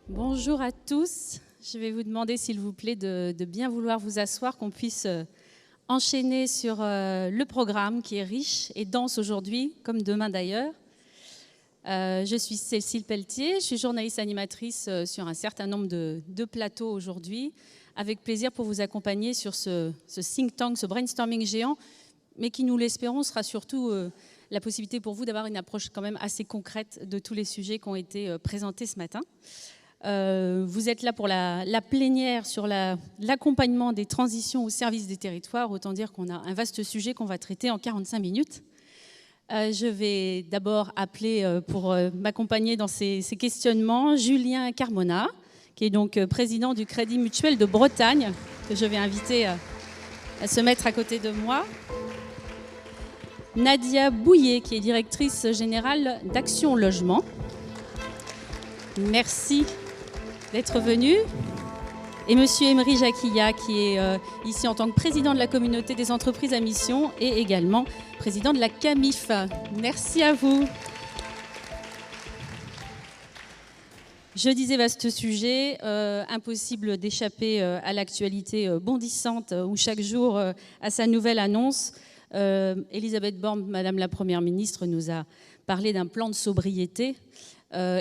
Bonjour à tous. Je vais vous demander, s'il vous plaît, de bien vouloir vous asseoir, qu'on puisse enchaîner sur le programme qui est riche et dense aujourd'hui, comme demain d'ailleurs. Je suis Cécile Pelletier, je suis journaliste animatrice sur un certain nombre de plateaux aujourd'hui, avec plaisir pour vous accompagner sur ce think tank, ce brainstorming géant, mais qui, nous l'espérons, sera surtout la possibilité pour vous d'avoir une approche quand même assez concrète de tous les sujets qui ont été présentés ce matin. Vous êtes là pour la plénière sur l'accompagnement des transitions au service des territoires. Autant dire qu'on a un vaste sujet qu'on va traiter en 45 minutes. Je vais d'abord appeler pour m'accompagner dans ces questionnements Julien Carmona, qui est donc président du Crédit Mutuel de Bretagne, que je vais inviter à se mettre à côté de moi. Nadia Bouillet, qui est directrice générale d'Action Logement. Merci d'être venu. Et Monsieur Emery Jacquilla, qui est ici en tant que président de la communauté des entreprises à mission et également président de la CAMIF. Merci à vous. Je disais vaste sujet, impossible d'échapper à l'actualité bondissante où chaque jour a sa nouvelle annonce. Elisabeth Borne, Madame la Première ministre, nous a parlé d'un plan de sobriété.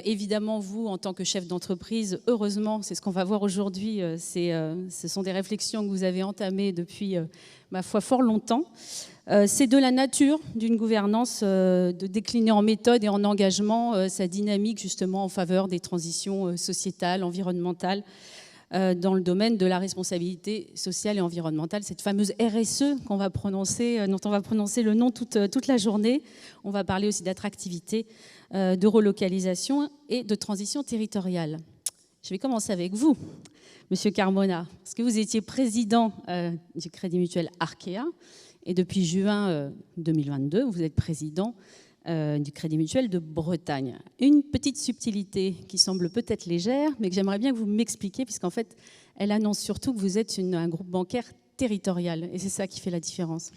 Évidemment, vous, en tant que chef d'entreprise, heureusement, c'est ce qu'on va voir aujourd'hui, ce sont des réflexions que vous avez entamées depuis, ma foi, fort longtemps. C'est de la nature d'une gouvernance de décliner en méthode et en engagement sa dynamique justement en faveur des transitions sociétales, environnementales, dans le domaine de la responsabilité sociale et environnementale, cette fameuse RSE dont on va prononcer le nom toute la journée. On va parler aussi d'attractivité, de relocalisation et de transition territoriale. Je vais commencer avec vous, Monsieur Carmona, parce que vous étiez président du Crédit Mutuel Arkea et depuis juin 2022, vous êtes président du Crédit Mutuel de Bretagne. Une petite subtilité qui semble peut-être légère, mais que j'aimerais bien que vous m'expliquiez, puisqu'en fait, elle annonce surtout que vous êtes un groupe bancaire territorial, et c'est ça qui fait la différence.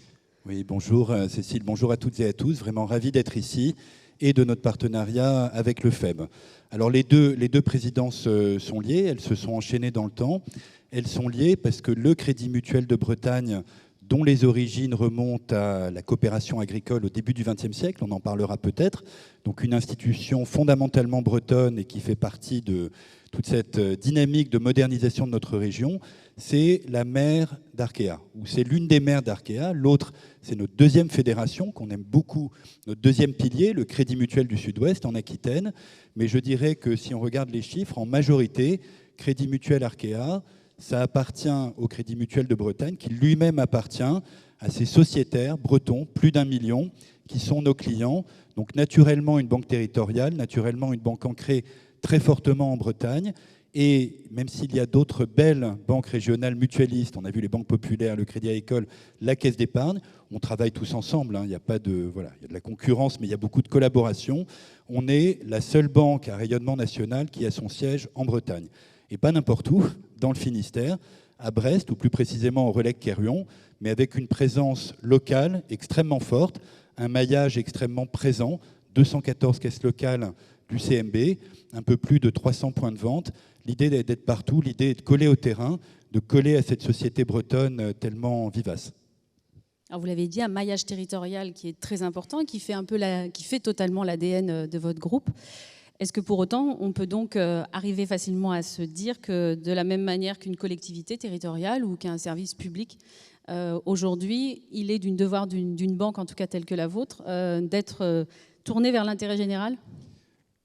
Oui, bonjour Cécile, bonjour à toutes et à tous, vraiment ravi d'être ici et de notre partenariat avec le FEB. Alors les deux présidences sont liées, elles se sont enchaînées dans le temps. Elles sont liées parce que le Crédit Mutuel de Bretagne, dont les origines remontent à la coopération agricole au début du XXe siècle, on en parlera peut-être, donc une institution fondamentalement bretonne et qui fait partie de toute cette dynamique de modernisation de notre région, c'est la mère d'Arkea, ou c'est l'une des mères d'Arkea. L'autre, c'est notre deuxième fédération, qu'on aime beaucoup, notre deuxième pilier, le Crédit Mutuel du Sud-Ouest en Aquitaine. Mais je dirais que si on regarde les chiffres, en majorité, Crédit Mutuel Arkea, ça appartient au Crédit Mutuel de Bretagne, qui lui-même appartient à ses sociétaires bretons, plus d'1 million, qui sont nos clients. Donc naturellement une banque territoriale, naturellement une banque ancrée très fortement en Bretagne. Et même s'il y a d'autres belles banques régionales mutualistes, on a vu les banques populaires, le Crédit Agricole, la Caisse d'épargne, on travaille tous ensemble. Il y a pas de, voilà, il y a de la concurrence, mais il y a beaucoup de collaboration. On est la seule banque à rayonnement national qui a son siège en Bretagne. Et pas n'importe où, dans le Finistère, à Brest, ou plus précisément au Relecq-Kerhuon, mais avec une présence locale extrêmement forte, un maillage extrêmement présent, 214 caisses locales du CMB, un peu plus de 300 points de vente. L'idée d'être partout, l'idée est de coller au terrain, de coller à cette société bretonne tellement vivace. Alors vous l'avez dit, un maillage territorial qui est très important, qui fait totalement l'ADN de votre groupe. Est-ce que pour autant, on peut donc arriver facilement à se dire que de la même manière qu'une collectivité territoriale ou qu'un service public, aujourd'hui, il est du devoir d'une banque, en tout cas telle que la vôtre, d'être tourné vers l'intérêt général ?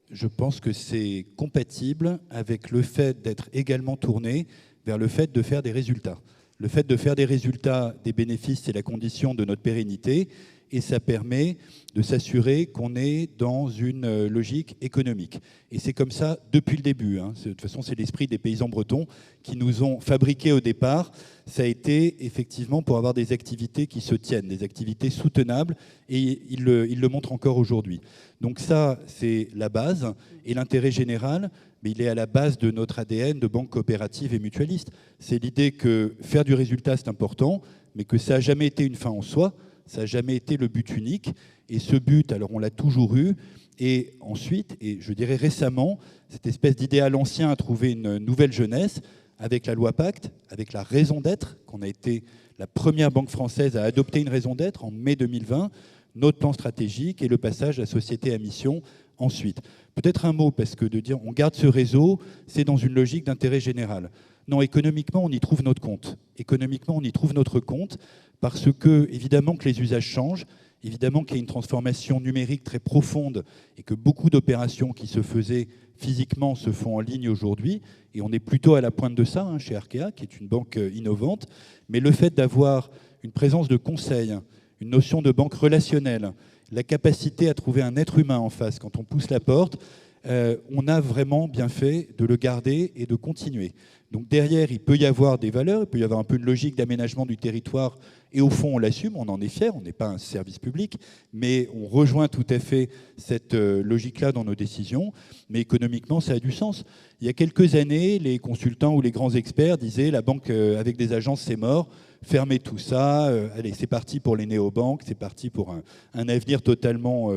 Je pense que c'est compatible avec le fait d'être également tourné vers le fait de faire des résultats. Le fait de faire des résultats, des bénéfices, c'est la condition de notre pérennité. Et ça permet de s'assurer qu'on est dans une logique économique. Et c'est comme ça depuis le début. De toute façon, c'est l'esprit des paysans bretons qui nous ont fabriqués au départ. Ça a été effectivement pour avoir des activités qui se tiennent, des activités soutenables, et ils le montrent encore aujourd'hui. Donc ça, c'est la base. Et l'intérêt général, mais il est à la base de notre ADN de banque coopérative et mutualiste. C'est l'idée que faire du résultat, c'est important, mais que ça n'a jamais été une fin en soi. Ça n'a jamais été le but unique. Et ce but, alors on l'a toujours eu. Et ensuite, et je dirais récemment, cette espèce d'idéal ancien a trouvé une nouvelle jeunesse avec la loi Pacte, avec la raison d'être, qu'on a été la première banque française à adopter une raison d'être en mai 2020, notre plan stratégique et le passage à la société à mission ensuite. Peut-être un mot, parce que de dire on garde ce réseau, c'est dans une logique d'intérêt général. Non, économiquement, on y trouve notre compte. Économiquement, on y trouve notre compte parce que, évidemment, que les usages changent, évidemment qu'il y a une transformation numérique très profonde et que beaucoup d'opérations qui se faisaient physiquement se font en ligne aujourd'hui. Et on est plutôt à la pointe de ça, chez Arkea, qui est une banque innovante. Mais le fait d'avoir une présence de conseil, une notion de banque relationnelle, la capacité à trouver un être humain en face quand on pousse la porte, on a vraiment bien fait de le garder et de continuer. Donc derrière, il peut y avoir des valeurs, il peut y avoir un peu une logique d'aménagement du territoire, et au fond, on l'assume, on en est fier, on n'est pas un service public, mais on rejoint tout à fait cette logique-là dans nos décisions, mais économiquement, ça a du sens. Il y a quelques années, les consultants ou les grands experts disaient « la banque avec des agences, c'est mort ». Fermez tout ça, allez, c'est parti pour les néobanques, c'est parti pour un avenir totalement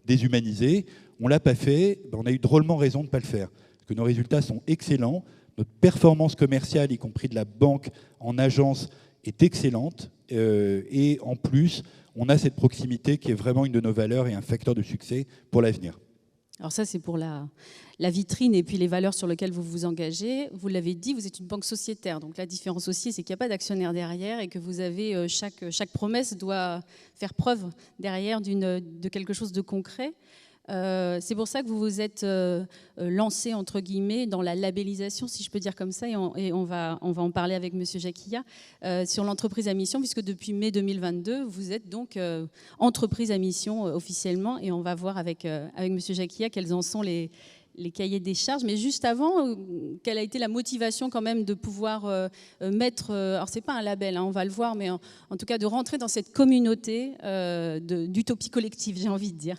déshumanisé. On ne l'a pas fait, on a eu drôlement raison de ne pas le faire, parce que nos résultats sont excellents, notre performance commerciale, y compris de la banque en agence, est excellente, et en plus, on a cette proximité qui est vraiment une de nos valeurs et un facteur de succès pour l'avenir. Alors ça, c'est pour la vitrine et puis les valeurs sur lesquelles vous vous engagez. Vous l'avez dit, vous êtes une banque sociétaire. Donc la différence aussi, c'est qu'il n'y a pas d'actionnaire derrière et que vous avez chaque promesse doit faire preuve derrière de quelque chose de concret. C'est pour ça que vous vous êtes lancé, entre guillemets, dans la labellisation, si je peux dire comme ça, et on va en parler avec M. Jacquilla, sur l'entreprise à mission, puisque depuis mai 2022, vous êtes donc entreprise à mission officiellement, et on va voir avec M. Jacquilla quels en sont les cahiers des charges. Mais juste avant, quelle a été la motivation quand même de pouvoir mettre, alors c'est pas un label, on va le voir, mais en tout cas de rentrer dans cette communauté d'utopie collective, j'ai envie de dire.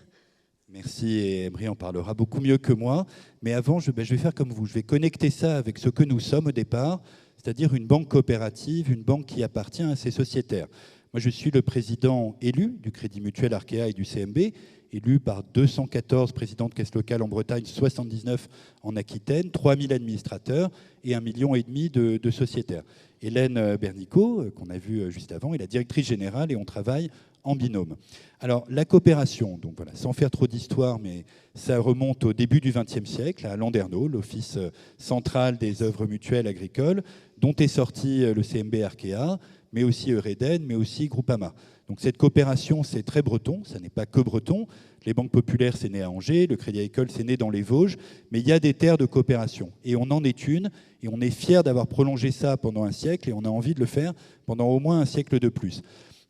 Merci, et Emery en parlera beaucoup mieux que moi. Mais avant, je vais faire comme vous. Je vais connecter ça avec ce que nous sommes au départ, c'est-à-dire une banque coopérative, une banque qui appartient à ses sociétaires. Moi, je suis le président élu du Crédit Mutuel Arkea et du CMB, élu par 214 présidents de caisses locales en Bretagne, 79 en Aquitaine, 3000 administrateurs et 1,5 million de sociétaires. Hélène Bernicot, qu'on a vu juste avant, est la directrice générale et on travaille en binôme. Alors, la coopération, donc voilà, sans faire trop d'histoire, mais ça remonte au début du XXe siècle, à Landerneau, l'Office central des œuvres mutuelles agricoles, dont est sorti le CMB Arkea, mais aussi Eureden, mais aussi Groupama. Donc cette coopération, c'est très breton, ça n'est pas que breton. Les banques populaires, c'est né à Angers, le Crédit Agricole, c'est né dans les Vosges, mais il y a des terres de coopération. Et on en est une, et on est fiers d'avoir prolongé ça pendant un siècle, et on a envie de le faire pendant au moins un siècle de plus.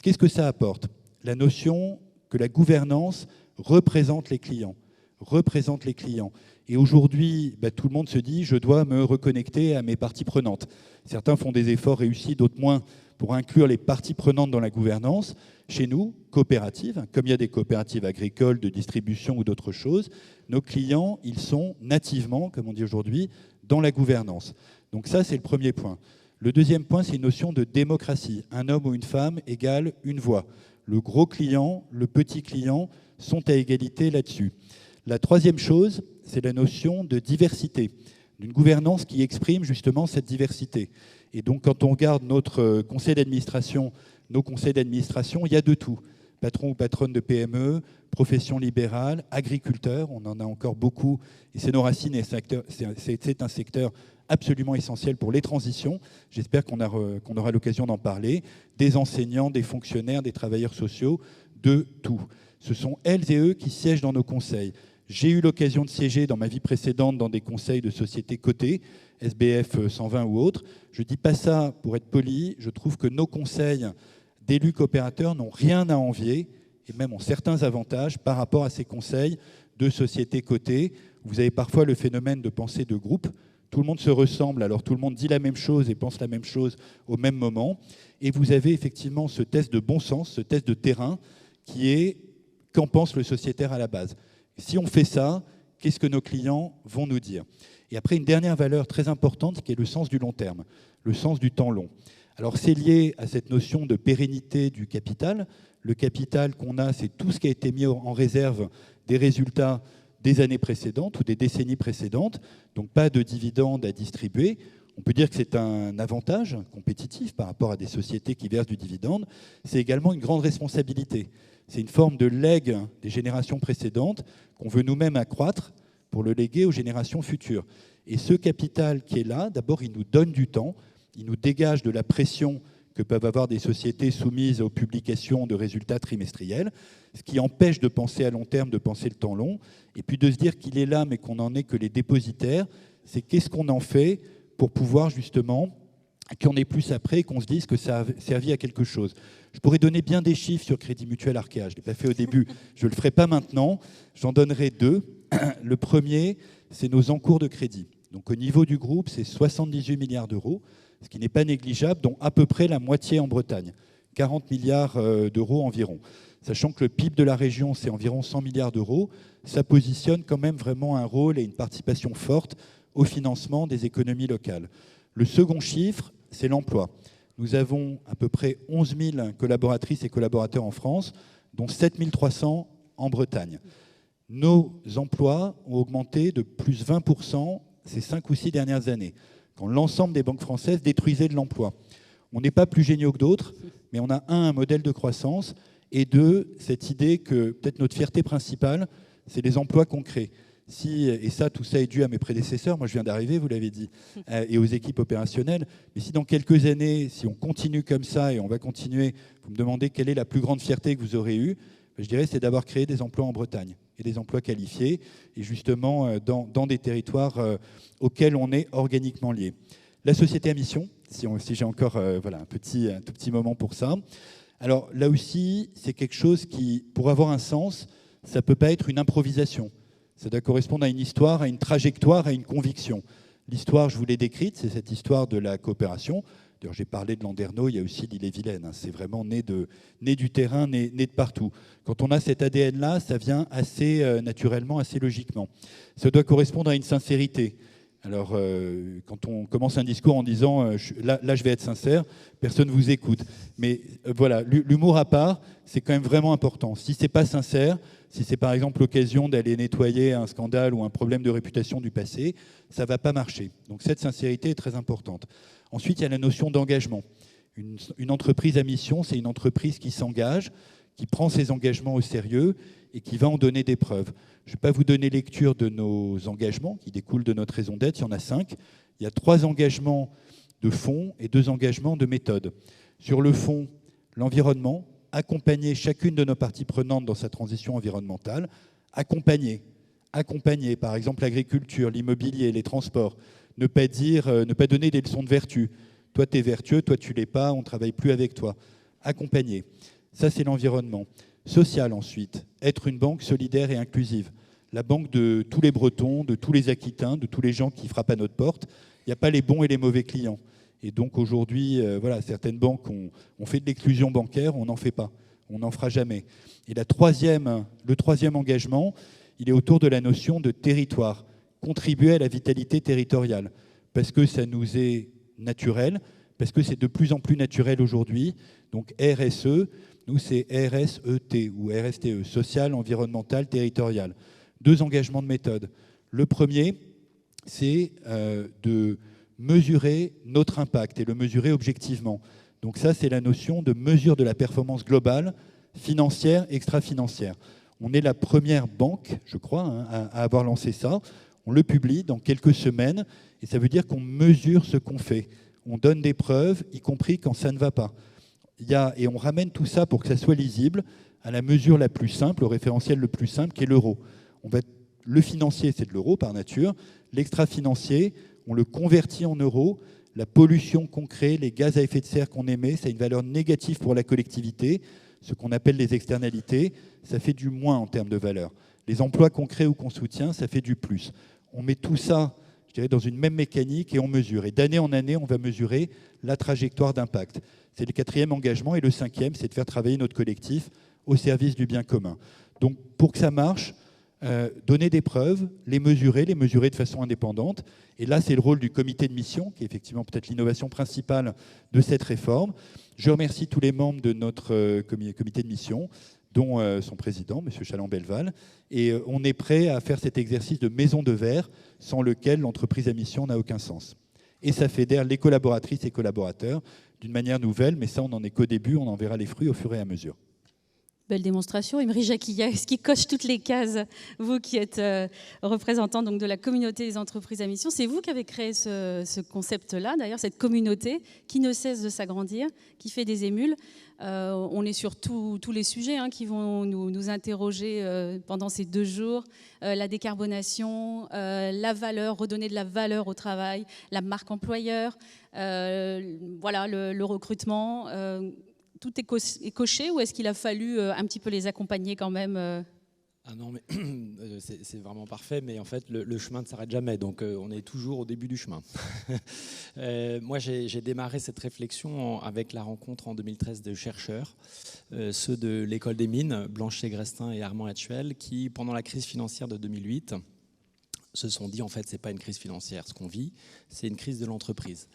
Qu'est-ce que ça apporte ? La notion que la gouvernance représente les clients. Représente les clients. Et aujourd'hui, tout le monde se dit, je dois me reconnecter à mes parties prenantes. Certains font des efforts réussis, d'autres moins, pour inclure les parties prenantes dans la gouvernance. Chez nous, coopératives, comme il y a des coopératives agricoles, de distribution ou d'autres choses, nos clients, ils sont nativement, comme on dit aujourd'hui, dans la gouvernance. Donc ça, c'est le premier point. Le deuxième point, c'est une notion de démocratie. Un homme ou une femme égale une voix. Le gros client, le petit client sont à égalité là-dessus. La troisième chose, c'est la notion de diversité, d'une gouvernance qui exprime justement cette diversité. Et donc, quand on regarde notre conseil d'administration, nos conseils d'administration, il y a de tout. Patron ou patronne de PME, profession libérale, agriculteurs, on en a encore beaucoup, et c'est nos racines, et c'est un secteur absolument essentiel pour les transitions. J'espère qu'on aura l'occasion d'en parler. Des enseignants, des fonctionnaires, des travailleurs sociaux, de tout. Ce sont elles et eux qui siègent dans nos conseils. J'ai eu l'occasion de siéger dans ma vie précédente dans des conseils de sociétés cotées, SBF 120 ou autres. Je ne dis pas ça pour être poli, je trouve que nos conseils d'élus coopérateurs n'ont rien à envier, et même ont certains avantages par rapport à ces conseils de sociétés cotées. Vous avez parfois le phénomène de pensée de groupe. Tout le monde se ressemble, alors tout le monde dit la même chose et pense la même chose au même moment. Et vous avez effectivement ce test de bon sens, ce test de terrain, qui est qu'en pense le sociétaire à la base. Si on fait ça, qu'est-ce que nos clients vont nous dire ? Et après, une dernière valeur très importante qui est le sens du long terme, le sens du temps long. Alors c'est lié à cette notion de pérennité du capital. Le capital qu'on a, c'est tout ce qui a été mis en réserve des résultats des années précédentes ou des décennies précédentes, donc pas de dividendes à distribuer. On peut dire que c'est un avantage compétitif par rapport à des sociétés qui versent du dividende. C'est également une grande responsabilité. C'est une forme de legs des générations précédentes qu'on veut nous-mêmes accroître pour le léguer aux générations futures. Et ce capital qui est là, d'abord, il nous donne du temps, il nous dégage de la pression que peuvent avoir des sociétés soumises aux publications de résultats trimestriels, ce qui empêche de penser à long terme, de penser le temps long, et puis de se dire qu'il est là, mais qu'on n'en est que les dépositaires. C'est qu'est-ce qu'on en fait pour pouvoir justement qu'il y en ait plus après et qu'on se dise que ça a servi à quelque chose. Je pourrais donner bien des chiffres sur Crédit Mutuel Arkea. Je ne l'ai pas fait au début, je ne le ferai pas maintenant. J'en donnerai deux. Le premier, c'est nos encours de crédit. Donc au niveau du groupe, c'est 78 milliards d'euros, ce qui n'est pas négligeable, dont à peu près la moitié en Bretagne, 40 milliards d'euros environ. Sachant que le PIB de la région, c'est environ 100 milliards d'euros, ça positionne quand même vraiment un rôle et une participation forte au financement des économies locales. Le second chiffre, c'est l'emploi. Nous avons à peu près 11 000 collaboratrices et collaborateurs en France, dont 7 300 en Bretagne. Nos emplois ont augmenté de plus 20% ces 5 ou 6 dernières années, quand l'ensemble des banques françaises détruisaient de l'emploi. On n'est pas plus géniaux que d'autres, mais on a un modèle de croissance, et deux, cette idée que peut-être notre fierté principale, c'est les emplois qu'on crée. Et ça, tout ça est dû à mes prédécesseurs, moi je viens d'arriver, vous l'avez dit, et aux équipes opérationnelles, mais si dans quelques années, si on continue comme ça, et on va continuer, vous me demandez quelle est la plus grande fierté que vous aurez eue, je dirais c'est d'avoir créé des emplois en Bretagne, et des emplois qualifiés, et justement dans des territoires auxquels on est organiquement lié. La société à mission, si j'ai encore un tout petit moment pour ça. Alors là aussi, c'est quelque chose qui, pour avoir un sens, ça ne peut pas être une improvisation. Ça doit correspondre à une histoire, à une trajectoire, à une conviction. L'histoire, je vous l'ai décrite, c'est cette histoire de la coopération. D'ailleurs, j'ai parlé de Landerneau, il y a aussi l'Ille-et-Vilaine. C'est vraiment né du terrain, né de partout. Quand on a cet ADN-là, ça vient assez naturellement, assez logiquement. Ça doit correspondre à une sincérité. Alors, quand on commence un discours en disant là, je vais être sincère, personne ne vous écoute. Mais voilà, l'humour à part, c'est quand même vraiment important. Si ce n'est pas sincère, si c'est par exemple l'occasion d'aller nettoyer un scandale ou un problème de réputation du passé, ça ne va pas marcher. Donc cette sincérité est très importante. Ensuite, il y a la notion d'engagement. Une entreprise à mission, c'est une entreprise qui s'engage, qui prend ses engagements au sérieux et qui va en donner des preuves. Je ne vais pas vous donner lecture de nos engagements qui découlent de notre raison d'être, il y en a 5. Il y a 3 engagements de fond et 2 engagements de méthode. Sur le fond, l'environnement, accompagner chacune de nos parties prenantes dans sa transition environnementale, accompagner par exemple l'agriculture, l'immobilier, les transports, ne pas donner des leçons de vertu. Toi, tu es vertueux, toi, tu ne l'es pas, on ne travaille plus avec toi. Accompagner. Ça, c'est l'environnement. Social, ensuite. Être une banque solidaire et inclusive. La banque de tous les Bretons, de tous les Aquitains, de tous les gens qui frappent à notre porte. Il n'y a pas les bons et les mauvais clients. Et donc, aujourd'hui, certaines banques ont fait de l'exclusion bancaire, on n'en fait pas. On n'en fera jamais. Et le troisième engagement, il est autour de la notion de territoire. Contribuer à la vitalité territoriale. Parce que ça nous est naturel, parce que c'est de plus en plus naturel aujourd'hui. Donc RSE, nous c'est RSET ou RSTE, social, environnemental, territorial. 2 engagements de méthode. Le premier, c'est de mesurer notre impact et le mesurer objectivement. Donc ça, c'est la notion de mesure de la performance globale, financière, extra-financière. On est la première banque, je crois, à avoir lancé ça. On le publie dans quelques semaines et ça veut dire qu'on mesure ce qu'on fait. On donne des preuves, y compris quand ça ne va pas. Et on ramène tout ça pour que ça soit lisible à la mesure la plus simple, au référentiel le plus simple, qui est l'euro. Le financier, c'est de l'euro par nature. L'extra-financier, on le convertit en euros. La pollution qu'on crée, les gaz à effet de serre qu'on émet, ça a une valeur négative pour la collectivité. Ce qu'on appelle les externalités, ça fait du moins en termes de valeur. Les emplois qu'on crée ou qu'on soutient, ça fait du plus. On met tout ça, je dirais, dans une même mécanique et on mesure. Et d'année en année, on va mesurer la trajectoire d'impact. C'est le 4e engagement. Et le 5e, c'est de faire travailler notre collectif au service du bien commun. Donc, pour que ça marche, donner des preuves, les mesurer de façon indépendante. Et là, c'est le rôle du comité de mission, qui est effectivement peut-être l'innovation principale de cette réforme. Je remercie tous les membres de notre comité de mission, dont son président, M. Chaland-Belval. Et on est prêt à faire cet exercice de maison de verre, sans lequel l'entreprise à mission n'a aucun sens. Et ça fédère les collaboratrices et collaborateurs d'une manière nouvelle, mais ça, on n'en est qu'au début, on en verra les fruits au fur et à mesure. Belle démonstration. Emery Jacquillat, est-ce qui coche toutes les cases, vous qui êtes représentant donc, de la communauté des entreprises à mission? C'est vous qui avez créé ce concept-là, d'ailleurs, cette communauté qui ne cesse de s'agrandir, qui fait des émules. On est sur tous les sujets qui vont nous interroger pendant ces 2 jours. La décarbonation, la valeur, redonner de la valeur au travail, la marque employeur, voilà, le recrutement. Tout est coché ou est-ce qu'il a fallu un petit peu les accompagner quand même Ah non, mais c'est vraiment parfait, mais en fait, le chemin ne s'arrête jamais, donc on est toujours au début du chemin. Moi, j'ai démarré cette réflexion avec la rencontre en 2013 de chercheurs, ceux de l'École des Mines, Blanche Ségrestin et Armand Hatchuel, qui, pendant la crise financière de 2008, se sont dit, en fait, ce n'est pas une crise financière, ce qu'on vit, c'est une crise de l'entreprise.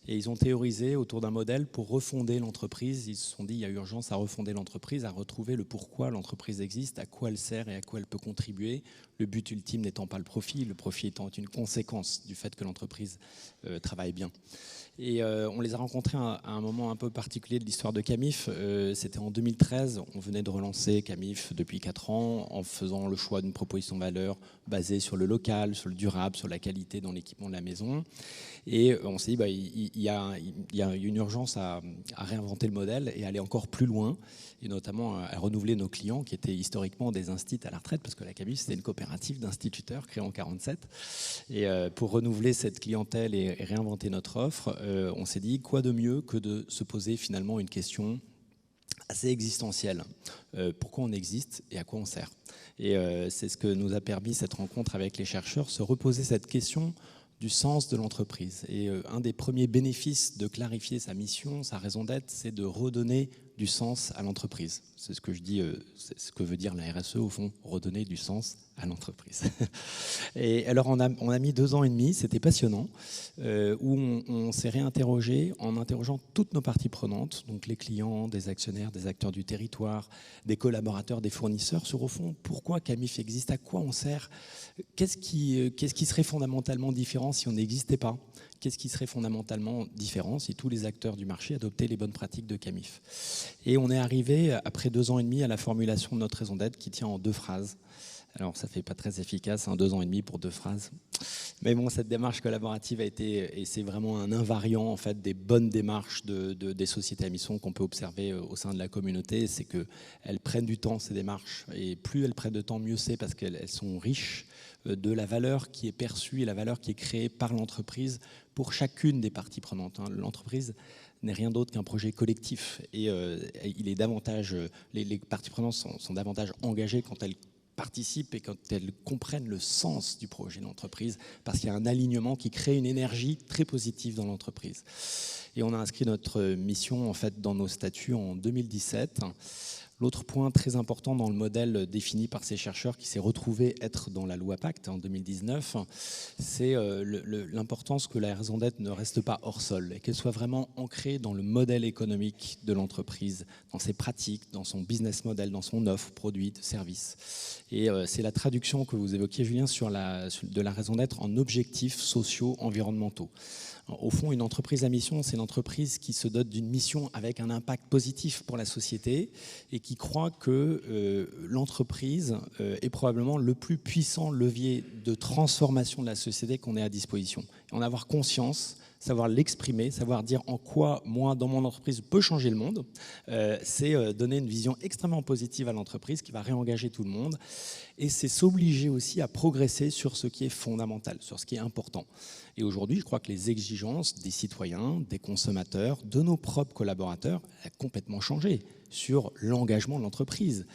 Et ils ont théorisé autour d'un modèle pour refonder l'entreprise. Ils se sont dit, il y a urgence à refonder l'entreprise, à retrouver le pourquoi l'entreprise existe, à quoi elle sert et à quoi elle peut contribuer. Le but ultime n'étant pas le profit étant une conséquence du fait que l'entreprise travaille bien. Et on les a rencontrés à un moment un peu particulier de l'histoire de Camif. C'était en 2013, on venait de relancer Camif depuis 4 ans en faisant le choix d'une proposition de valeur basée sur le local, sur le durable, sur la qualité dans l'équipement de la maison. Et on s'est dit, il y a une urgence à réinventer le modèle et aller encore plus loin, et notamment à renouveler nos clients qui étaient historiquement des instituts à la retraite, parce que la Camif, c'était une coopérative d'instituteurs créée en 1947. Et pour renouveler cette clientèle et réinventer notre offre, on s'est dit, quoi de mieux que de se poser finalement une question assez existentielle. Pourquoi on existe et à quoi on sert? Et c'est ce que nous a permis cette rencontre avec les chercheurs, se reposer cette question du sens de l'entreprise. Et un des premiers bénéfices de clarifier sa mission, sa raison d'être, c'est de redonner du sens à l'entreprise. C'est ce que je dis, c'est ce que veut dire la RSE au fond, redonner du sens à l'entreprise. Et alors on a mis 2 ans et demi, c'était passionnant, où on s'est réinterrogé en interrogeant toutes nos parties prenantes, donc les clients, des actionnaires, des acteurs du territoire, des collaborateurs, des fournisseurs, sur au fond pourquoi Camif existe, à quoi on sert, qu'est-ce qui serait fondamentalement différent si on n'existait pas, qu'est-ce qui serait fondamentalement différent si tous les acteurs du marché adoptaient les bonnes pratiques de Camif. Et on est arrivé, après 2 ans et demi, à la formulation de notre raison d'être qui tient en 2 phrases. Alors, ça ne fait pas très efficace, 2 ans et demi pour 2 phrases. Mais bon, cette démarche collaborative a été, et c'est vraiment un invariant en fait, des bonnes démarches des sociétés à mission qu'on peut observer au sein de la communauté, c'est qu'elles prennent du temps, ces démarches, et plus elles prennent de temps, mieux c'est, parce qu'elles sont riches de la valeur qui est perçue et la valeur qui est créée par l'entreprise pour chacune des parties prenantes. L'entreprise n'est rien d'autre qu'un projet collectif, et il est davantage, les parties prenantes sont davantage engagées quand elles participent et quand elles comprennent le sens du projet d'entreprise, parce qu'il y a un alignement qui crée une énergie très positive dans l'entreprise. Et on a inscrit notre mission en fait dans nos statuts en 2017. L'autre point très important dans le modèle défini par ces chercheurs qui s'est retrouvé être dans la loi Pacte en 2019, c'est l'importance que la raison d'être ne reste pas hors sol et qu'elle soit vraiment ancrée dans le modèle économique de l'entreprise, dans ses pratiques, dans son business model, dans son offre, produit, service. Et c'est la traduction que vous évoquiez, Julien, de la raison d'être en objectifs sociaux, environnementaux. Au fond, une entreprise à mission, c'est l'entreprise qui se dote d'une mission avec un impact positif pour la société et qui croit que l'entreprise est probablement le plus puissant levier de transformation de la société qu'on ait à disposition. Et en avoir conscience, savoir l'exprimer, savoir dire en quoi, moi, dans mon entreprise, peut changer le monde, c'est donner une vision extrêmement positive à l'entreprise qui va réengager tout le monde. Et c'est s'obliger aussi à progresser sur ce qui est fondamental, sur ce qui est important. Et aujourd'hui, je crois que les exigences des citoyens, des consommateurs, de nos propres collaborateurs, ont complètement changé. sur l'engagement de l'entreprise.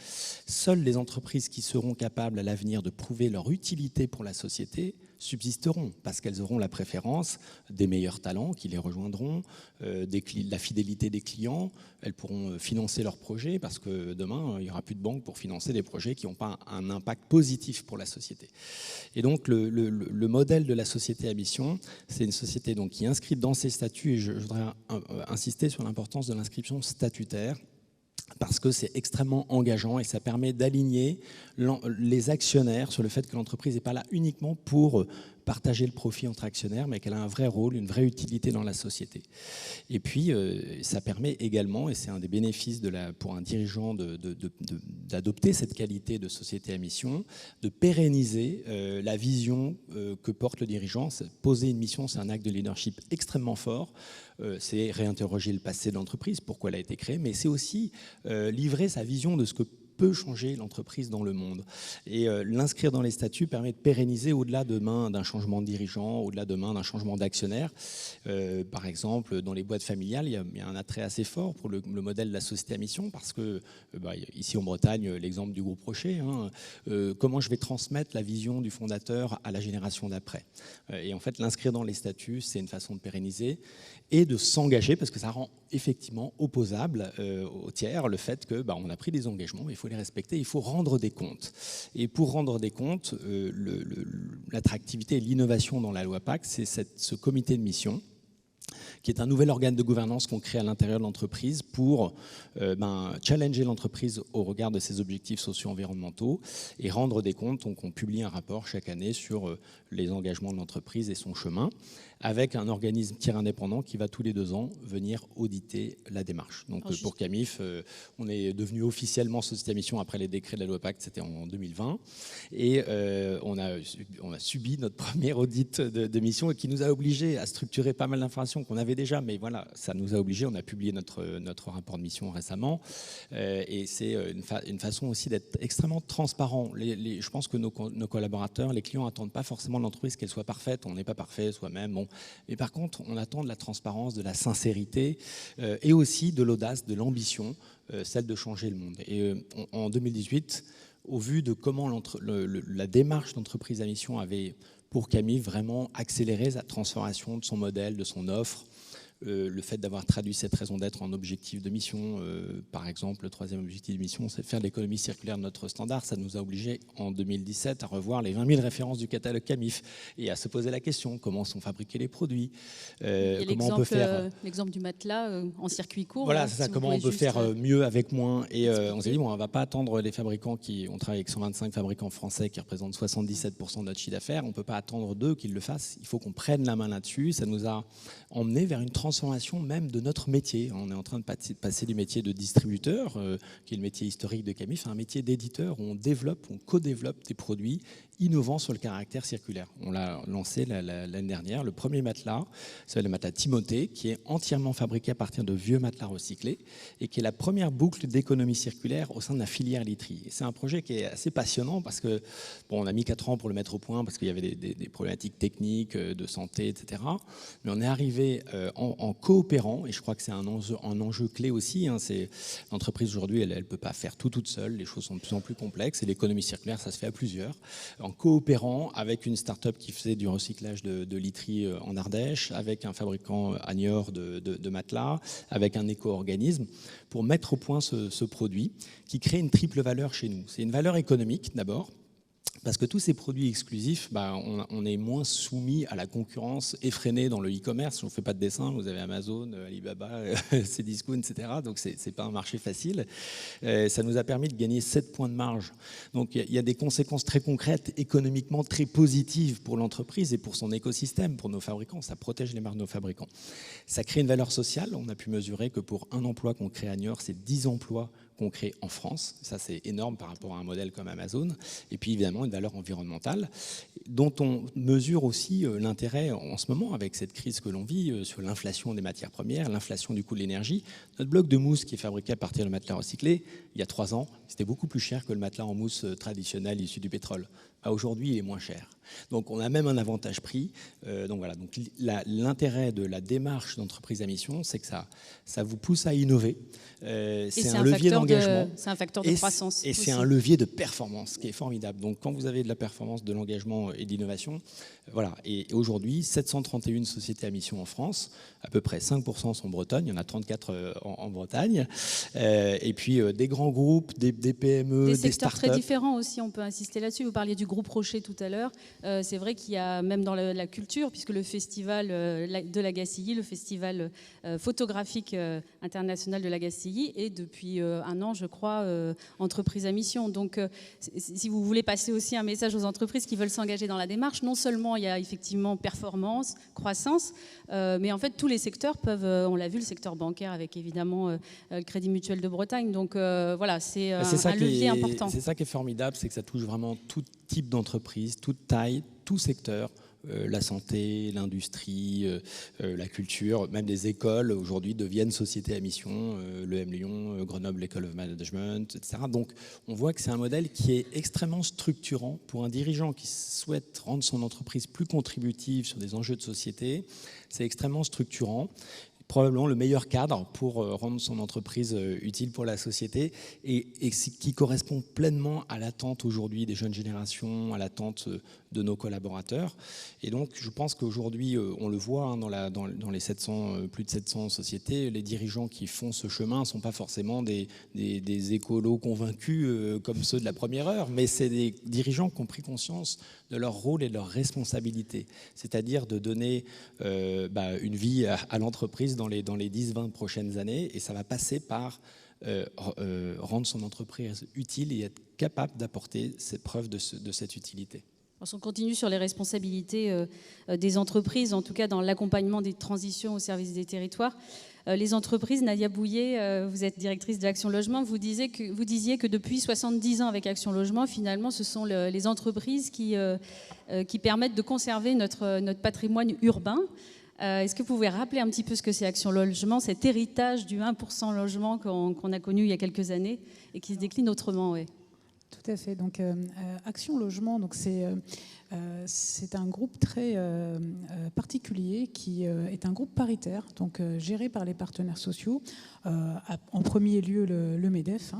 Seules les entreprises qui seront capables à l'avenir de prouver leur utilité pour la société subsisteront, parce qu'elles auront la préférence des meilleurs talents qui les rejoindront, la fidélité des clients, elles pourront financer leurs projets, parce que demain, il n'y aura plus de banques pour financer des projets qui n'ont pas un impact positif pour la société. Et donc, le modèle de la société à mission, c'est une société donc, qui est inscrite dans ses statuts, et je voudrais insister sur l'importance de l'inscription statutaire, parce que c'est extrêmement engageant et ça permet d'aligner les actionnaires sur le fait que l'entreprise n'est pas là uniquement pour partager le profit entre actionnaires, mais qu'elle a un vrai rôle, une vraie utilité dans la société. Et puis, ça permet également, et c'est un des bénéfices pour un dirigeant d'adopter cette qualité de société à mission, de pérenniser la vision que porte le dirigeant. Poser une mission, c'est un acte de leadership extrêmement fort. C'est réinterroger le passé de l'entreprise, pourquoi elle a été créée, mais c'est aussi livrer sa vision de ce que peut changer l'entreprise dans le monde. Et l'inscrire dans les statuts permet de pérenniser au-delà demain d'un changement de dirigeant, au-delà demain d'un changement d'actionnaire. Par exemple, dans les boîtes familiales, il y a un attrait assez fort pour le modèle de la société à mission, parce que ici en Bretagne, l'exemple du groupe Rocher, comment je vais transmettre la vision du fondateur à la génération d'après. Et en fait, l'inscrire dans les statuts, c'est une façon de pérenniser et de s'engager, parce que ça rend effectivement opposable au tiers le fait que on a pris des engagements, il faut les respecter, il faut rendre des comptes. Et pour rendre des comptes, l'attractivité et l'innovation dans la loi Pacte, c'est ce comité de mission, qui est un nouvel organe de gouvernance qu'on crée à l'intérieur de l'entreprise pour challenger l'entreprise au regard de ses objectifs socio-environnementaux et rendre des comptes. Donc on publie un rapport chaque année sur les engagements de l'entreprise et son chemin, avec un organisme tiers indépendant qui va tous les 2 ans venir auditer la démarche. Donc pour Camif, on est devenu officiellement société à mission après les décrets de la loi Pacte, c'était en 2020, et on a subi notre premier audit de mission qui nous a obligés à structurer pas mal d'informations qu'on avait déjà, mais voilà, ça nous a obligés. On a publié notre rapport de mission récemment, et c'est une façon aussi d'être extrêmement transparent. Je pense que nos collaborateurs, les clients, n'attendent pas forcément de l'entreprise qu'elle soit parfaite. On n'est pas parfait soi-même, bon. Mais par contre, on attend de la transparence, de la sincérité, et aussi de l'audace, de l'ambition, celle de changer le monde. Et en 2018, au vu de comment la démarche d'entreprise à mission avait, pour Camif, vraiment accéléré sa transformation de son modèle, de son offre, le fait d'avoir traduit cette raison d'être en objectif de mission, par exemple, le 3e objectif de mission, c'est faire de l'économie circulaire notre standard. Ça nous a obligés en 2017 à revoir les 20 000 références du catalogue Camif et à se poser la question, comment sont fabriqués les produits, comment on peut faire... L'exemple du matelas en circuit court. Voilà, c'est ça, comment on peut faire mieux avec moins. Et on s'est dit, on ne va pas attendre les fabricants on travaille avec 125 fabricants français qui représentent 77% de notre chiffre d'affaires, on ne peut pas attendre d'eux qu'ils le fassent, il faut qu'on prenne la main là-dessus. Ça nous a emmené vers une transformation même de notre métier. On est en train de passer du métier de distributeur, qui est le métier historique de Camif, à un métier d'éditeur où on co-développe des produits innovants sur le caractère circulaire. On l'a lancé l'année dernière, le premier matelas, c'est le matelas Timothée, qui est entièrement fabriqué à partir de vieux matelas recyclés et qui est la première boucle d'économie circulaire au sein de la filière literie. C'est un projet qui est assez passionnant parce que, on a mis 4 ans pour le mettre au point parce qu'il y avait des problématiques techniques, de santé, etc. Mais on est arrivé en coopérant, et je crois que c'est un enjeu clé aussi. L'entreprise aujourd'hui, elle ne peut pas faire tout toute seule, les choses sont de plus en plus complexes, et l'économie circulaire, ça se fait à plusieurs. En coopérant avec une start-up qui faisait du recyclage de literie en Ardèche, avec un fabricant à Niort de matelas, avec un éco-organisme, pour mettre au point ce produit qui crée une triple valeur chez nous. C'est une valeur économique d'abord, parce que tous ces produits exclusifs, on est moins soumis à la concurrence effrénée dans le e-commerce. On ne fait pas de dessin, vous avez Amazon, Alibaba, Cdiscount, etc. Donc ce n'est pas un marché facile. Ça nous a permis de gagner 7 points de marge. Donc il y a des conséquences très concrètes, économiquement très positives pour l'entreprise et pour son écosystème, pour nos fabricants. Ça protège les marques de nos fabricants. Ça crée une valeur sociale. On a pu mesurer que pour un emploi qu'on crée à Niort, c'est 10 emplois qu'on crée en France. Ça, c'est énorme par rapport à un modèle comme Amazon. Et puis, évidemment, une valeur environnementale dont on mesure aussi l'intérêt en ce moment avec cette crise que l'on vit sur l'inflation des matières premières, l'inflation du coût de l'énergie. Notre bloc de mousse qui est fabriqué à partir de matelas recyclés, il y a 3 ans, c'était beaucoup plus cher que le matelas en mousse traditionnel issu du pétrole. Aujourd'hui, il est moins cher. Donc, on a même un avantage prix. Donc, voilà. Donc, l'intérêt de la démarche d'entreprise à mission, c'est que ça vous pousse à innover. C'est un levier d'engagement. C'est un facteur de croissance. Et c'est un levier de performance qui est formidable. Donc, quand vous avez de la performance, de l'engagement et de l'innovation, voilà. Et aujourd'hui, 731 sociétés à mission en France, à peu près 5% sont bretonnes. Il y en a 34 en Bretagne. Et puis, des grands groupes, des PME, des secteurs startups. très différents aussi, on peut insister là-dessus. Vous parliez du groupe Rocher tout à l'heure. C'est vrai qu'il y a même dans la culture, puisque le festival de la Gacilly, le festival photographique international de la Gacilly, est depuis un an, je crois, entreprise à mission. Donc, si vous voulez passer aussi un message aux entreprises qui veulent s'engager dans la démarche, non seulement il y a effectivement performance, croissance, mais en fait tous les secteurs peuvent, on l'a vu, le secteur bancaire avec évidemment le Crédit Mutuel de Bretagne. Donc voilà, c'est un levier important. C'est ça qui est formidable, c'est que ça touche vraiment tout type d'entreprise, toute taille, tout secteur. La santé, l'industrie, la culture, même des écoles aujourd'hui deviennent sociétés à mission, l'EM Lyon, Grenoble École of Management, etc. Donc on voit que c'est un modèle qui est extrêmement structurant pour un dirigeant qui souhaite rendre son entreprise plus contributive sur des enjeux de société. C'est extrêmement structurant. Probablement le meilleur cadre pour rendre son entreprise utile pour la société et qui correspond pleinement à l'attente aujourd'hui des jeunes générations, à l'attente de nos collaborateurs. Et donc, je pense qu'aujourd'hui, on le voit dans les 700, plus de 700 sociétés, les dirigeants qui font ce chemin ne sont pas forcément des écolos convaincus comme ceux de la première heure, mais c'est des dirigeants qui ont pris conscience de leur rôle et de leur responsabilité, c'est-à-dire de donner une vie à l'entreprise dans les 10-20 prochaines années, et ça va passer par rendre son entreprise utile et être capable d'apporter cette preuve de cette utilité. On continue sur les responsabilités des entreprises, en tout cas dans l'accompagnement des transitions au service des territoires. Les entreprises, Nadia Bouillet, vous êtes directrice de Action Logement, vous disiez que depuis 70 ans avec Action Logement, finalement, ce sont les entreprises qui permettent de conserver notre patrimoine urbain. Est-ce que vous pouvez rappeler un petit peu ce que c'est Action Logement, cet héritage du 1% logement qu'on a connu il y a quelques années et qui se décline autrement, ouais. Tout à fait. Donc, Action Logement, donc c'est un groupe très particulier qui est un groupe paritaire, donc géré par les partenaires sociaux. En premier lieu le MEDEF,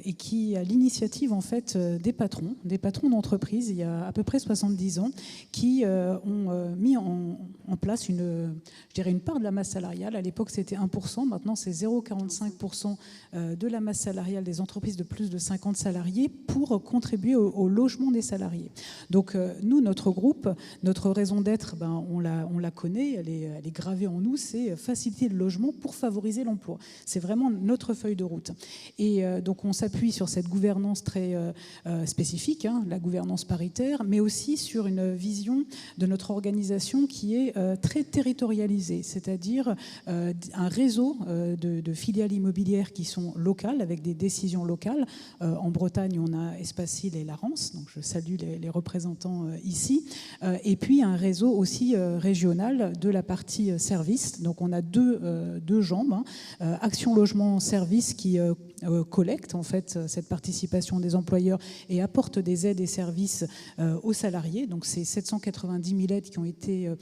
et qui a l'initiative en fait des patrons d'entreprises il y a à peu près 70 ans, qui ont mis en place une part de la masse salariale. À l'époque, c'était 1%, maintenant c'est 0,45% de la masse salariale des entreprises de plus de 50 salariés pour contribuer au logement des salariés. Donc nous, notre groupe, notre raison d'être, on la connaît, elle est gravée en nous, c'est faciliter le logement pour favoriser l'emploi. C'est vraiment notre feuille de route. Et donc on s'appuie sur cette gouvernance très spécifique, la gouvernance paritaire, mais aussi sur une vision de notre organisation qui est très territorialisée, c'est-à-dire un réseau de filiales immobilières qui sont locales, avec des décisions locales. En Bretagne, on a Espacil et Larance, donc je salue les représentants ici, et puis un réseau aussi régional de la partie service. Donc on a deux jambes, Action Logement Service qui collecte en fait cette participation des employeurs et apporte des aides et services aux salariés. Donc c'est 790 000 aides qui ont été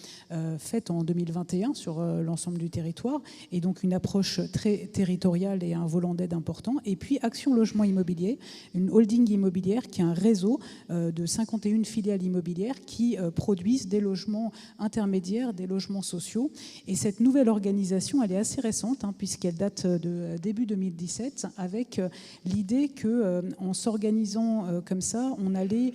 faites en 2021 sur l'ensemble du territoire, et donc une approche très territoriale et un volant d'aide important. Et puis Action Logement Immobilier, une holding immobilière qui est un réseau de 51 filiales immobilières qui produisent des logements intermédiaires, des logements sociaux. Et cette nouvelle organisation, elle est assez récente, puisqu'elle date de début 2017, avec l'idée qu'en s'organisant comme ça, on allait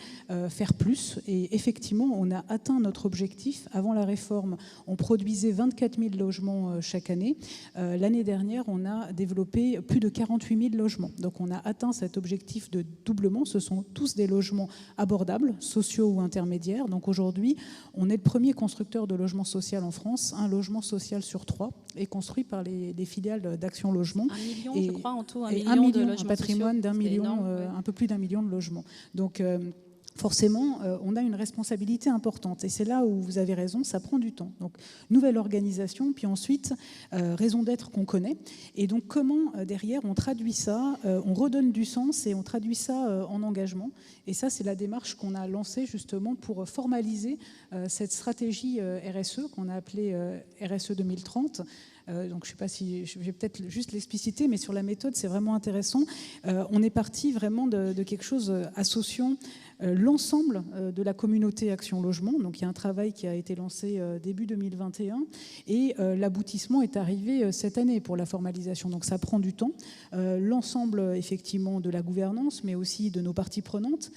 faire plus. Et effectivement, on a atteint notre objectif. Avant la réforme, on produisait 24 000 logements chaque année. L'année dernière, on a développé plus de 48 000 logements. Donc on a atteint cet objectif de doublement. Ce sont tous des logements abordables, sociaux ou intermédiaires. Donc aujourd'hui, on est le premier constructeur de logement social en France. Un logement social sur 3 est construit par les filiales d'Action Logement. 1 million, je crois, en tout, 1 million de logements un patrimoine sociaux. d'1 million, Énorme, ouais. un peu plus d'1 million de logements. Donc forcément, on a une responsabilité importante. Et c'est là où vous avez raison, ça prend du temps. Donc, nouvelle organisation, puis ensuite, raison d'être qu'on connaît. Et donc, comment, derrière, on traduit ça, on redonne du sens et on traduit ça en engagement. Et ça, c'est la démarche qu'on a lancée, justement, pour formaliser cette stratégie RSE, qu'on a appelée RSE 2030. Donc, je ne sais pas si je vais peut-être juste l'expliciter, mais sur la méthode, c'est vraiment intéressant. On est parti vraiment de quelque chose associant l'ensemble de la communauté Action Logement. Donc, il y a un travail qui a été lancé début 2021 et l'aboutissement est arrivé cette année pour la formalisation. Donc, ça prend du temps. L'ensemble, effectivement, de la gouvernance, mais aussi de nos parties prenantes,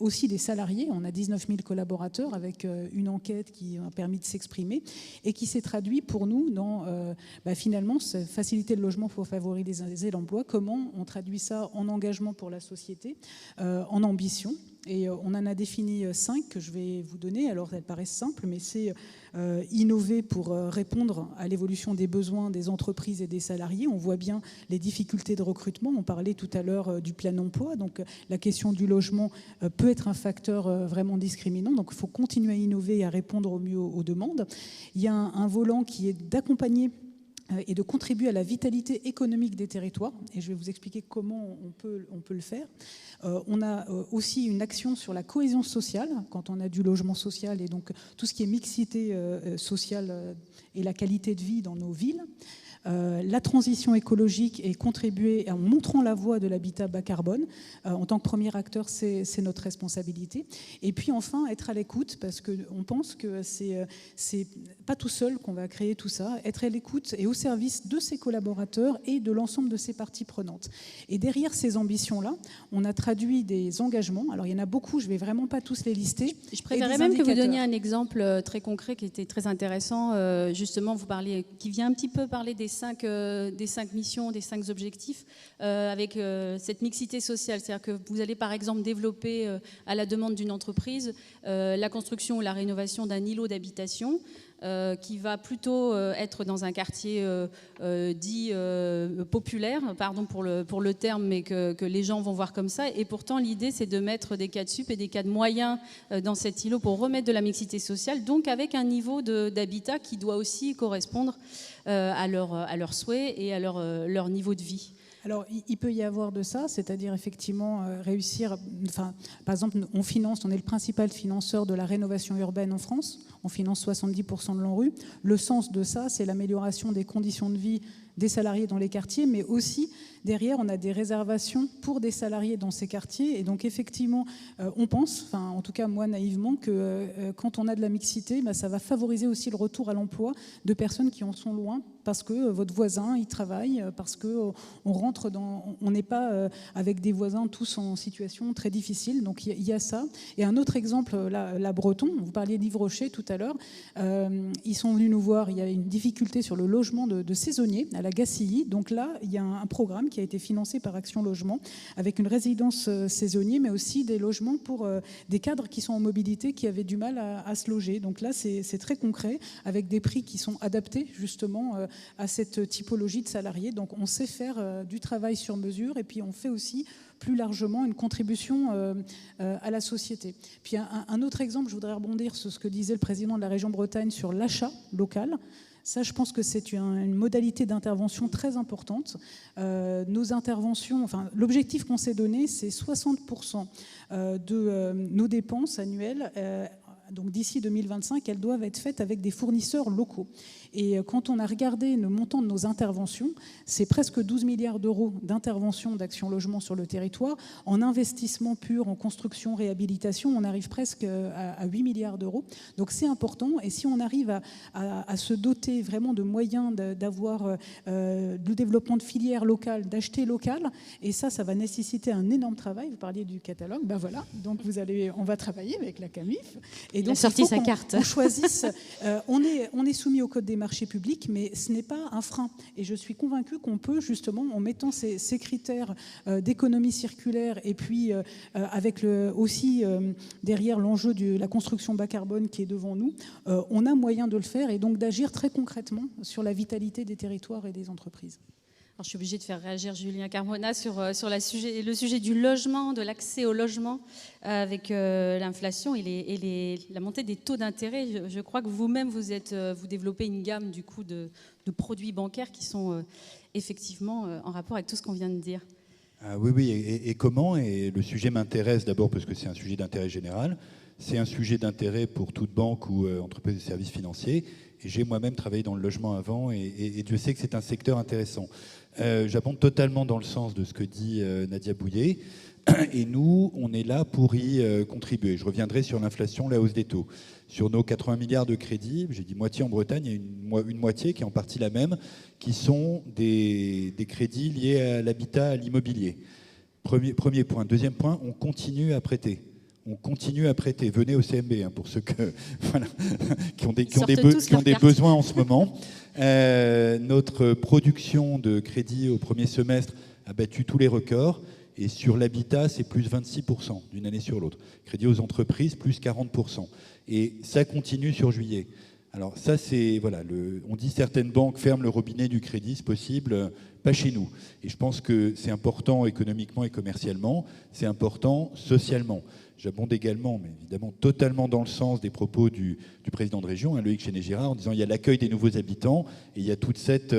aussi des salariés. On a 19 000 collaborateurs avec une enquête qui a permis de s'exprimer et qui s'est traduit pour nous dans, finalement, faciliter le logement pour favoriser l'emploi. Comment on traduit ça en engagement pour la société, en ambition. Et on en a défini 5 que je vais vous donner. Alors, elles paraissent simples, mais c'est innover pour répondre à l'évolution des besoins des entreprises et des salariés. On voit bien les difficultés de recrutement. On parlait tout à l'heure du plein emploi. Donc, la question du logement peut être un facteur vraiment discriminant. Donc, il faut continuer à innover et à répondre au mieux aux demandes. Il y a un volant qui est d'accompagner et de contribuer à la vitalité économique des territoires. Et je vais vous expliquer comment on peut le faire. On a aussi une action sur la cohésion sociale, quand on a du logement social, et donc tout ce qui est mixité sociale et la qualité de vie dans nos villes. La transition écologique et contribuer en montrant la voie de l'habitat bas carbone. En tant que premier acteur, c'est notre responsabilité. Et puis enfin, être à l'écoute, parce qu'on pense que c'est pas tout seul qu'on va créer tout ça. Être à l'écoute et au service de ses collaborateurs et de l'ensemble de ses parties prenantes. Et derrière ces ambitions-là, on a traduit des engagements. Alors il y en a beaucoup, je ne vais vraiment pas tous les lister. Je préférerais même que vous donniez un exemple très concret qui était très intéressant. Justement, vous parliez, qui vient un petit peu parler des 5 missions, des 5 objectifs, avec cette mixité sociale. C'est-à-dire que vous allez par exemple développer à la demande d'une entreprise la construction ou la rénovation d'un îlot d'habitation qui va plutôt être dans un quartier dit populaire, pardon pour le terme, mais que les gens vont voir comme ça. Et pourtant, l'idée, c'est de mettre des cadres sup et des cadres moyens dans cet îlot pour remettre de la mixité sociale, donc avec un niveau d'habitat qui doit aussi correspondre à leurs souhaits et à leur niveau de vie. Alors, il peut y avoir de ça, c'est-à-dire effectivement réussir... par exemple, on est le principal financeur de la rénovation urbaine en France. On finance 70% de l'ANRU. Le sens de ça, c'est l'amélioration des conditions de vie des salariés dans les quartiers, mais aussi, derrière, on a des réservations pour des salariés dans ces quartiers. Et donc, effectivement, on pense, en tout cas moi naïvement, que quand on a de la mixité, ça va favoriser aussi le retour à l'emploi de personnes qui en sont loin, parce que votre voisin, il travaille, parce qu'on rentre dans... On n'est pas avec des voisins tous en situation très difficile. Donc, il y a ça. Et un autre exemple, la Breton, vous parliez d'Yves Rocher tout à l'heure, ils sont venus nous voir, il y a une difficulté sur le logement de saisonniers à la Gacilly. Donc là, il y a un programme qui a été financé par Action Logement avec une résidence saisonnier, mais aussi des logements pour des cadres qui sont en mobilité, qui avaient du mal à se loger. Donc là, c'est très concret, avec des prix qui sont adaptés justement à cette typologie de salariés. Donc on sait faire du travail sur mesure, et puis on fait aussi plus largement une contribution à la société. Puis un autre exemple, je voudrais rebondir sur ce que disait le président de la région Bretagne sur l'achat local. Ça, je pense que c'est une modalité d'intervention très importante. Nos interventions, l'objectif qu'on s'est donné, c'est 60% de nos dépenses annuelles. Donc d'ici 2025, elles doivent être faites avec des fournisseurs locaux. Et quand on a regardé le montant de nos interventions, c'est presque 12 milliards d'euros d'intervention d'Action Logement sur le territoire. En investissement pur, en construction, réhabilitation, on arrive presque à 8 milliards d'euros. Donc c'est important. Et si on arrive à se doter vraiment de moyens d'avoir du développement de filières locales, d'acheter local, et ça va nécessiter un énorme travail. Vous parliez du catalogue, voilà. Donc on va travailler avec la CAMIF. Et donc, il a sorti sa carte. On choisisse. On est soumis au Code des marchés publics, mais ce n'est pas un frein. Et je suis convaincue qu'on peut, justement, en mettant ces critères d'économie circulaire, et puis avec aussi derrière l'enjeu de la construction bas carbone qui est devant nous, on a moyen de le faire, et donc d'agir très concrètement sur la vitalité des territoires et des entreprises. Alors, je suis obligée de faire réagir Julien Carmona sur le sujet du logement, de l'accès au logement avec l'inflation et la montée des taux d'intérêt. Je crois que vous-même, vous développez une gamme du coup de produits bancaires qui sont effectivement en rapport avec tout ce qu'on vient de dire. Ah, oui, et comment? Et le sujet m'intéresse d'abord parce que c'est un sujet d'intérêt général. C'est un sujet d'intérêt pour toute banque ou entreprise de services financiers. Et j'ai moi-même travaillé dans le logement avant et Dieu sait que c'est un secteur intéressant. J'abonde totalement dans le sens de ce que dit Nadia Bouillet. Et nous, on est là pour y contribuer. Je reviendrai sur l'inflation, la hausse des taux. Sur nos 80 milliards de crédits, j'ai dit moitié en Bretagne, il y a une moitié qui est en partie la même, qui sont des crédits liés à l'habitat, à l'immobilier. Premier point. Deuxième point, on continue à prêter. On continue à prêter. Venez au CMB pour ceux voilà, qui ont des besoins en ce moment. Notre production de crédit au premier semestre a battu tous les records. Et sur l'habitat, c'est plus 26% d'une année sur l'autre. Crédit aux entreprises, plus 40%. Et ça continue sur juillet. Alors ça, c'est... Voilà, on dit certaines banques ferment le robinet du crédit, c'est possible, pas chez nous. Et je pense que c'est important économiquement et commercialement, c'est important socialement. J'abonde également, mais évidemment totalement dans le sens des propos du président de région, Loïc Chéné-Girard, en disant il y a l'accueil des nouveaux habitants et il y a tout cet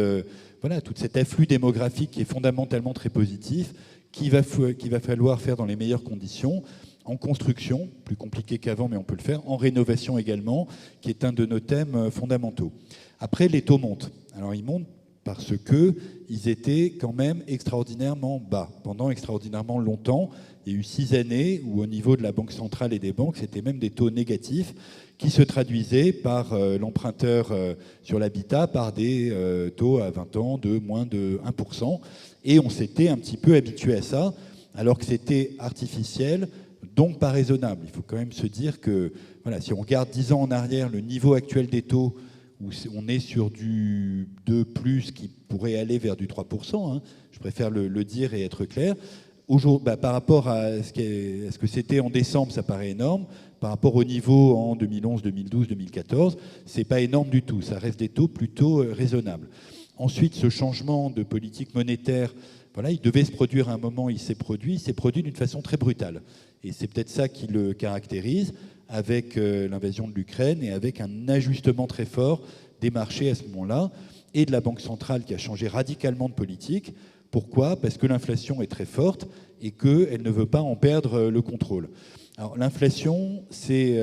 afflux démographique qui est fondamentalement très positif, qu'il va falloir faire dans les meilleures conditions, en construction, plus compliqué qu'avant, mais on peut le faire, en rénovation également, qui est un de nos thèmes fondamentaux. Après, les taux montent. Alors, ils montent parce qu'ils étaient quand même extraordinairement bas, pendant extraordinairement longtemps. Il y a eu 6 années où, au niveau de la Banque centrale et des banques, c'était même des taux négatifs qui se traduisaient par l'emprunteur sur l'habitat, par des taux à 20 ans de moins de 1%. Et on s'était un petit peu habitué à ça, alors que c'était artificiel, donc pas raisonnable. Il faut quand même se dire que voilà, si on regarde 10 ans en arrière, le niveau actuel des taux, où on est sur du 2+, qui pourrait aller vers du 3%, je préfère le dire et être clair. Par rapport à ce que c'était en décembre, ça paraît énorme. Par rapport au niveau en 2011, 2012, 2014, c'est pas énorme du tout. Ça reste des taux plutôt raisonnables. Ensuite, ce changement de politique monétaire, voilà, il devait se produire à un moment, il s'est produit d'une façon très brutale. Et c'est peut-être ça qui le caractérise, avec l'invasion de l'Ukraine et avec un ajustement très fort des marchés à ce moment-là, et de la Banque centrale qui a changé radicalement de politique. Pourquoi ? Parce que l'inflation est très forte et qu'elle ne veut pas en perdre le contrôle. Alors l'inflation, c'est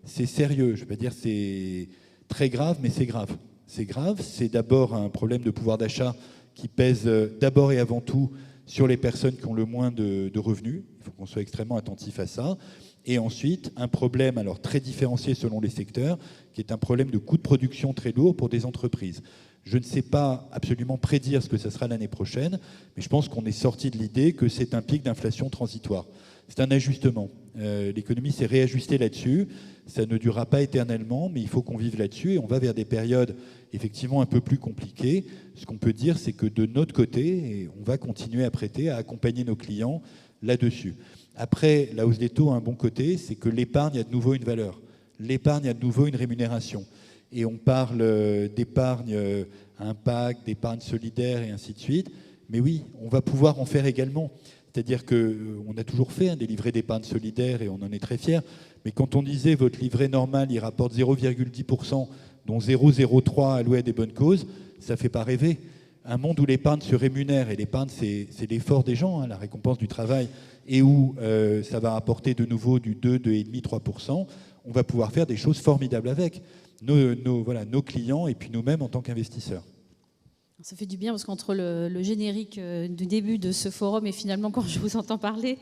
sérieux, je ne vais pas dire c'est très grave, mais c'est grave. C'est grave, c'est d'abord un problème de pouvoir d'achat qui pèse d'abord et avant tout sur les personnes qui ont le moins de revenus. Il faut qu'on soit extrêmement attentif à ça. Et ensuite, un problème alors très différencié selon les secteurs, qui est un problème de coût de production très lourd pour des entreprises. Je ne sais pas absolument prédire ce que ça sera l'année prochaine, mais je pense qu'on est sorti de l'idée que c'est un pic d'inflation transitoire. C'est un ajustement. L'économie s'est réajustée là-dessus. Ça ne durera pas éternellement, mais il faut qu'on vive là-dessus. Et on va vers des périodes effectivement un peu plus compliquées. Ce qu'on peut dire, c'est que de notre côté, on va continuer à prêter, à accompagner nos clients là-dessus. Après, la hausse des taux a un bon côté, c'est que l'épargne a de nouveau une valeur. L'épargne a de nouveau une rémunération. Et on parle d'épargne impact, d'épargne solidaire et ainsi de suite. Mais oui, on va pouvoir en faire également. C'est-à-dire qu'on a toujours fait des livrets d'épargne solidaire et on en est très fiers. Mais quand on disait votre livret normal, il rapporte 0,10%, dont 0,03 alloué à des bonnes causes, ça ne fait pas rêver. Un monde où l'épargne se rémunère, et l'épargne, c'est l'effort des gens, la récompense du travail, et où ça va rapporter de nouveau du 2, 2,5, 3%, on va pouvoir faire des choses formidables avec nos clients et puis nous-mêmes en tant qu'investisseurs. Ça fait du bien parce qu'entre le générique du début de ce forum et finalement quand je vous entends parler,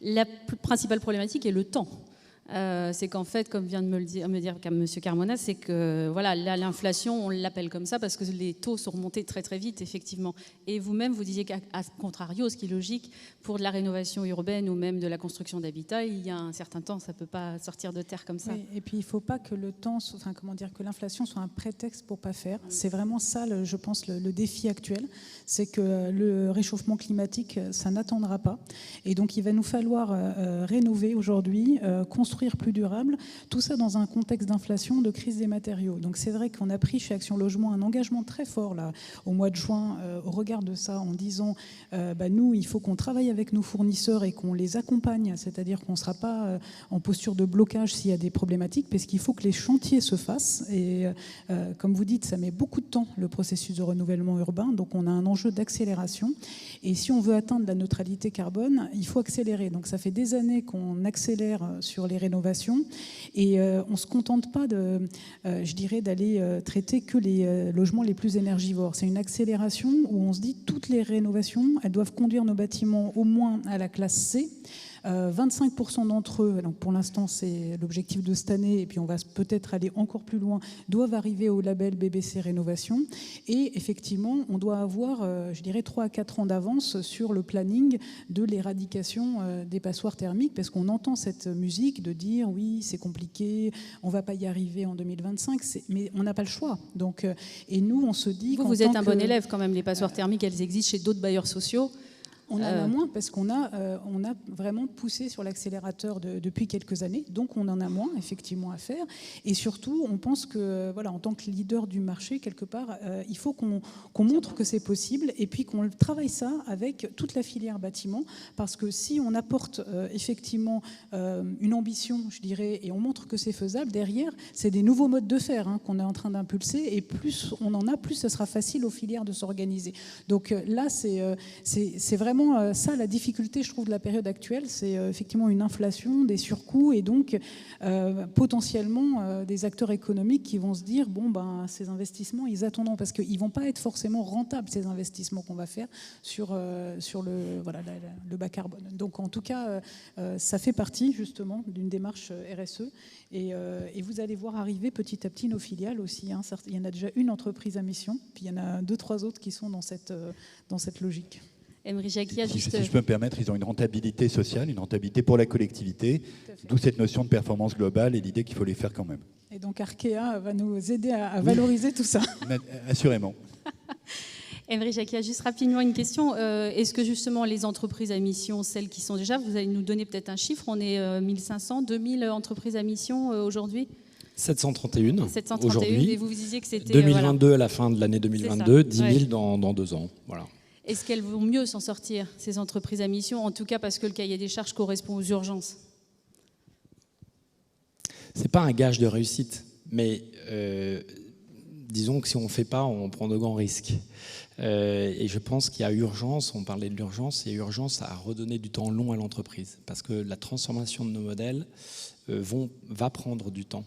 la principale problématique est le temps. C'est qu'en fait, comme vient de me dire M. Carmona, c'est que voilà, l'inflation, on l'appelle comme ça parce que les taux sont remontés très très vite, effectivement. Et vous-même, vous disiez qu'à contrario, ce qui est logique, pour de la rénovation urbaine ou même de la construction d'habitat, il y a un certain temps, ça ne peut pas sortir de terre comme ça. Oui, et puis il ne faut pas que le temps, que l'inflation soit un prétexte pour ne pas faire. C'est vraiment ça, je pense, le défi actuel. C'est que le réchauffement climatique, ça n'attendra pas. Et donc il va nous falloir rénover aujourd'hui, construire construire plus durable, tout ça dans un contexte d'inflation, de crise des matériaux. Donc c'est vrai qu'on a pris chez Action Logement un engagement très fort là, au mois de juin, au regard de ça, en disant nous, il faut qu'on travaille avec nos fournisseurs et qu'on les accompagne, c'est-à-dire qu'on ne sera pas en posture de blocage s'il y a des problématiques, parce qu'il faut que les chantiers se fassent. Et comme vous dites, ça met beaucoup de temps, le processus de renouvellement urbain, donc on a un enjeu d'accélération. Et si on veut atteindre la neutralité carbone, il faut accélérer. Donc ça fait des années qu'on accélère sur les rénovations et on ne se contente pas d'aller traiter que les logements les plus énergivores. C'est une accélération où on se dit toutes les rénovations, elles doivent conduire nos bâtiments au moins à la classe C. 25% d'entre eux, donc pour l'instant c'est l'objectif de cette année, et puis on va peut-être aller encore plus loin, doivent arriver au label BBC Rénovation. Et effectivement, on doit avoir, 3 à 4 ans d'avance sur le planning de l'éradication des passoires thermiques, parce qu'on entend cette musique de dire oui, c'est compliqué, on ne va pas y arriver en 2025, mais on n'a pas le choix. Donc, et nous, on se dit... Vous êtes un bon élève quand même, les passoires thermiques, elles existent chez d'autres bailleurs sociaux. On en a moins parce qu'on a vraiment poussé sur l'accélérateur depuis quelques années, donc on en a moins effectivement à faire. Et surtout, on pense que en tant que leader du marché, quelque part, il faut qu'on montre que c'est possible et puis qu'on travaille ça avec toute la filière bâtiment, parce que si on apporte effectivement une ambition, et on montre que c'est faisable, derrière, c'est des nouveaux modes de faire qu'on est en train d'impulser, et plus on en a, plus ce sera facile aux filières de s'organiser. Donc là, c'est vraiment ça la difficulté, je trouve, de la période actuelle, c'est effectivement une inflation, des surcoûts, et donc potentiellement des acteurs économiques qui vont se dire ces investissements, ils attendront, parce qu'ils ne vont pas être forcément rentables, ces investissements qu'on va faire sur le bas carbone. Donc en tout cas, ça fait partie justement d'une démarche RSE, et vous allez voir arriver petit à petit nos filiales aussi. Il y en a déjà une entreprise à mission, puis il y en a 2-3 autres qui sont dans cette logique. Emery Jacquiat, si je peux me permettre, ils ont une rentabilité sociale, une rentabilité pour la collectivité, d'où cette notion de performance globale et l'idée qu'il faut les faire quand même. Et donc Arkea va nous aider à valoriser tout ça. Assurément. Emery Jacquiat, juste rapidement une question. Est-ce que justement les entreprises à mission, celles qui sont déjà, vous allez nous donner peut-être un chiffre, on est 1500, 2000 entreprises à mission aujourd'hui ? 731 aujourd'hui. Aujourd'hui. Et vous disiez que c'était... 2022 à la fin de l'année 2022, 10 000 dans 2 ans. Voilà. Est-ce qu'elles vont mieux s'en sortir, ces entreprises à mission, en tout cas parce que le cahier des charges correspond aux urgences ? Ce n'est pas un gage de réussite, mais disons que si on ne fait pas, on prend de grands risques. Et je pense qu'il y a urgence, on parlait de l'urgence, il y a urgence à redonner du temps long à l'entreprise, parce que la transformation de nos modèles va prendre du temps.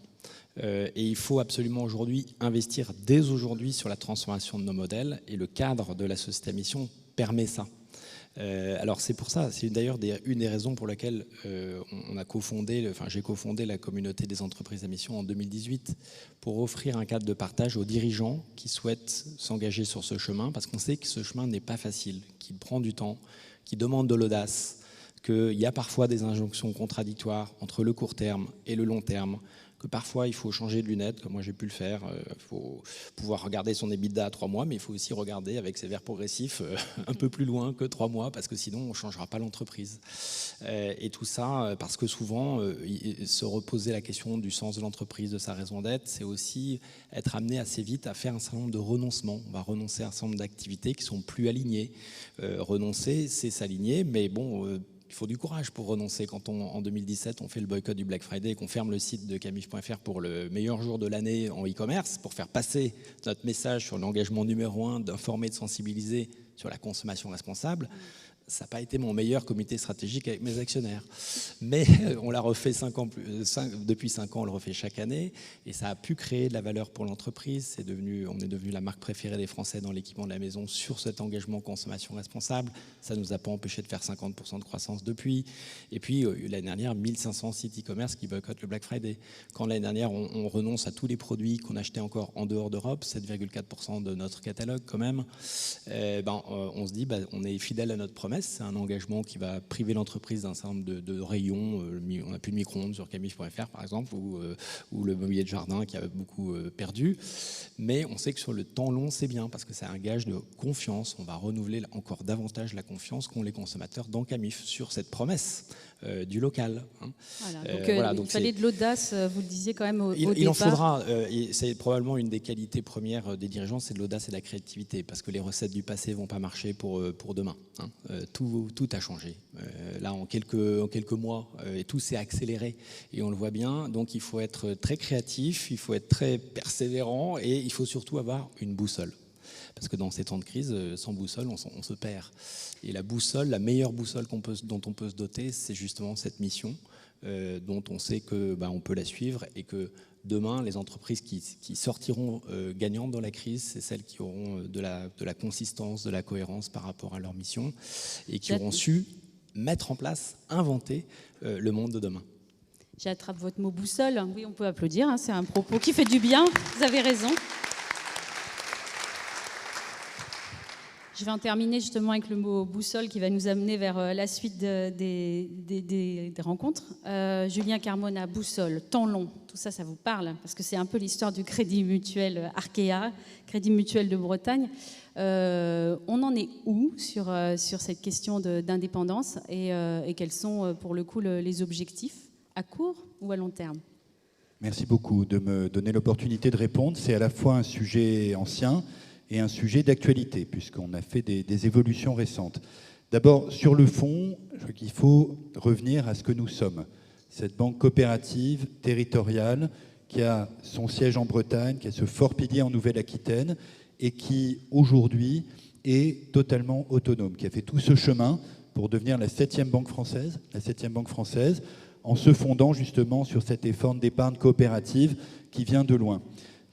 Et il faut absolument aujourd'hui investir dès aujourd'hui sur la transformation de nos modèles, et le cadre de la société à mission permet ça. Alors c'est pour ça, c'est d'ailleurs une des raisons pour lesquelles j'ai cofondé la communauté des entreprises à mission en 2018, pour offrir un cadre de partage aux dirigeants qui souhaitent s'engager sur ce chemin, parce qu'on sait que ce chemin n'est pas facile, qu'il prend du temps, qu'il demande de l'audace, qu'il y a parfois des injonctions contradictoires entre le court terme et le long terme, que parfois il faut changer de lunettes, comme moi j'ai pu le faire. Il faut pouvoir regarder son EBITDA à 3 mois, mais il faut aussi regarder avec ses verres progressifs un peu plus loin que 3 mois, parce que sinon on ne changera pas l'entreprise. Et tout ça, parce que souvent, se reposer la question du sens de l'entreprise, de sa raison d'être, c'est aussi être amené assez vite à faire un certain nombre de renoncements. On va renoncer à un certain nombre d'activités qui sont plus alignées. Renoncer, c'est s'aligner, mais bon... il faut du courage pour renoncer. Quand en 2017, on fait le boycott du Black Friday et qu'on ferme le site de camif.fr pour le meilleur jour de l'année en e-commerce, pour faire passer notre message sur l'engagement numéro 1 d'informer, de sensibiliser sur la consommation responsable, ça n'a pas été mon meilleur comité stratégique avec mes actionnaires. Mais on l'a refait depuis 5 ans, on le refait chaque année, et ça a pu créer de la valeur pour l'entreprise. On est devenu la marque préférée des Français dans l'équipement de la maison sur cet engagement consommation responsable. Ça ne nous a pas empêché de faire 50% de croissance depuis. Et puis l'année dernière, 1500 sites e-commerce qui boycottent le Black Friday. Quand l'année dernière, on renonce à tous les produits qu'on achetait encore en dehors d'Europe, 7,4% de notre catalogue quand même, on se dit on est fidèle à notre promesse. promesse, c'est un engagement qui va priver l'entreprise d'un certain nombre de rayons. On n'a plus de micro-ondes sur camif.fr par exemple, ou le mobilier de jardin qui a beaucoup perdu. Mais on sait que sur le temps long, c'est bien parce que c'est un gage de confiance. On va renouveler encore davantage la confiance qu'ont les consommateurs dans Camif sur cette promesse du local. Voilà, donc il fallait de l'audace, vous le disiez quand même au départ. Il en faudra. C'est probablement une des qualités premières des dirigeants, c'est de l'audace et de la créativité, parce que les recettes du passé ne vont pas marcher pour demain. Tout a changé. Là, en quelques mois, et tout s'est accéléré, et on le voit bien. Donc il faut être très créatif, il faut être très persévérant, et il faut surtout avoir une boussole. Parce que dans ces temps de crise, sans boussole, on se perd. Et la boussole, la meilleure boussole dont on peut se doter, c'est justement cette mission, dont on sait qu'on peut la suivre, et que demain, les entreprises qui sortiront gagnantes dans la crise, c'est celles qui auront de la consistance, de la cohérence par rapport à leur mission, et qui auront su mettre en place, inventer le monde de demain. J'attrape votre mot boussole. Oui, on peut applaudir, hein, c'est un propos qui fait du bien, vous avez raison. Je vais en terminer justement avec le mot boussole qui va nous amener vers la suite des rencontres. Julien Carmona, boussole, temps long, tout ça, ça vous parle? Parce que c'est un peu l'histoire du Crédit Mutuel Arkea, Crédit Mutuel de Bretagne. On en est où sur cette question d'indépendance et quels sont pour le coup les objectifs à court ou à long terme? Merci beaucoup de me donner l'opportunité de répondre. C'est à la fois un sujet ancien et un sujet d'actualité, puisqu'on a fait des évolutions récentes. D'abord, sur le fond, je crois qu'il faut revenir à ce que nous sommes. Cette banque coopérative territoriale qui a son siège en Bretagne, qui a ce fort pilier en Nouvelle-Aquitaine, et qui, aujourd'hui, est totalement autonome, qui a fait tout ce chemin pour devenir la 7e banque française, en se fondant justement sur cette forme d'épargne coopérative qui vient de loin.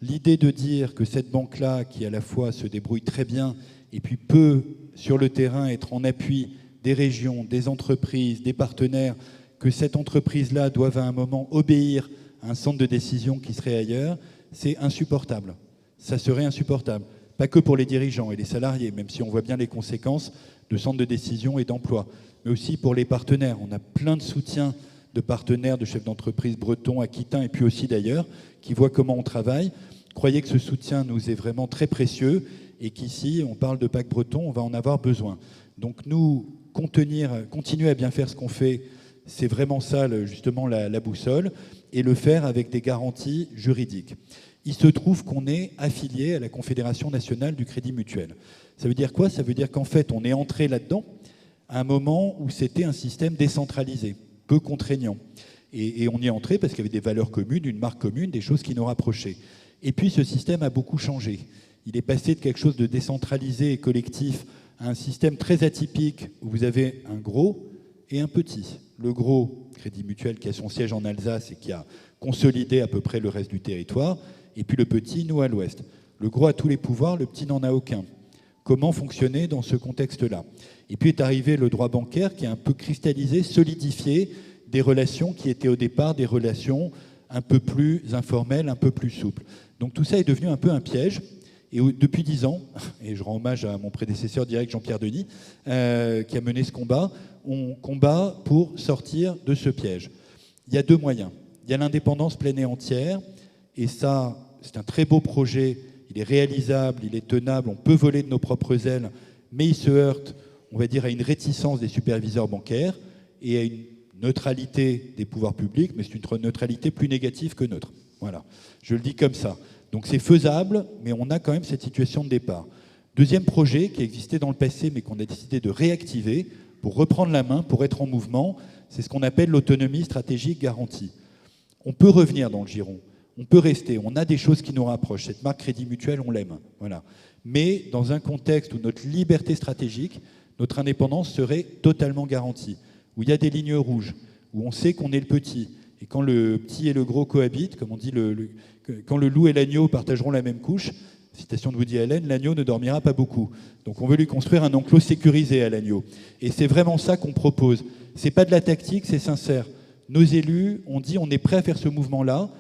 L'idée de dire que cette banque-là, qui à la fois se débrouille très bien et puis peut, sur le terrain, être en appui des régions, des entreprises, des partenaires, que cette entreprise-là doive à un moment obéir à un centre de décision qui serait ailleurs, c'est insupportable. Ça serait insupportable. Pas que pour les dirigeants et les salariés, même si on voit bien les conséquences de centres de décision et d'emploi, mais aussi pour les partenaires. On a plein de soutiens de partenaires, de chefs d'entreprise bretons, aquitains et puis aussi d'ailleurs, qui voient comment on travaille. Croyez que ce soutien nous est vraiment très précieux et qu'ici, on parle de pacte breton, on va en avoir besoin. Donc nous, continuer à bien faire ce qu'on fait, c'est vraiment ça, justement, la boussole, et le faire avec des garanties juridiques. Il se trouve qu'on est affilié à la Confédération nationale du Crédit Mutuel. Ça veut dire quoi? Ça veut dire qu'en fait, on est entré là-dedans à un moment où c'était un système décentralisé, peu contraignant. Et on y est entré parce qu'il y avait des valeurs communes, une marque commune, des choses qui nous rapprochaient. Et puis ce système a beaucoup changé. Il est passé de quelque chose de décentralisé et collectif à un système très atypique où vous avez un gros et un petit. Le gros, Crédit Mutuel, qui a son siège en Alsace et qui a consolidé à peu près le reste du territoire, et puis le petit, nous, à l'ouest. Le gros a tous les pouvoirs, le petit n'en a aucun. Comment fonctionner dans ce contexte-là? Et puis est arrivé le droit bancaire qui a un peu cristallisé, solidifié des relations qui étaient au départ des relations un peu plus informelles, un peu plus souples. Donc tout ça est devenu un peu un piège. Et depuis 10 ans, et je rends hommage à mon prédécesseur direct Jean-Pierre Denis, qui a mené ce combat, on combat pour sortir de ce piège. Il y a deux moyens. Il y a l'indépendance pleine et entière, et ça, c'est un très beau projet, il est réalisable, il est tenable, on peut voler de nos propres ailes, mais il se heurte, on va dire, à une réticence des superviseurs bancaires et à une neutralité des pouvoirs publics, mais c'est une neutralité plus négative que neutre. Voilà, je le dis comme ça. Donc c'est faisable, mais on a quand même cette situation de départ. Deuxième projet qui existait dans le passé, mais qu'on a décidé de réactiver pour reprendre la main, pour être en mouvement, c'est ce qu'on appelle l'autonomie stratégique garantie. On peut revenir dans le giron, on peut rester, on a des choses qui nous rapprochent. Cette marque Crédit Mutuel, on l'aime. Voilà. Mais dans un contexte où notre liberté stratégique, notre indépendance serait totalement garantie, où il y a des lignes rouges, où on sait qu'on est le petit, et quand le petit et le gros cohabitent, comme on dit, quand le loup et l'agneau partageront la même couche, citation de Woody Allen, l'agneau ne dormira pas beaucoup. Donc on veut lui construire un enclos sécurisé à l'agneau. Et c'est vraiment ça qu'on propose. C'est pas de la tactique, c'est sincère. Nos élus ont dit on est prêt à faire ce mouvement-là.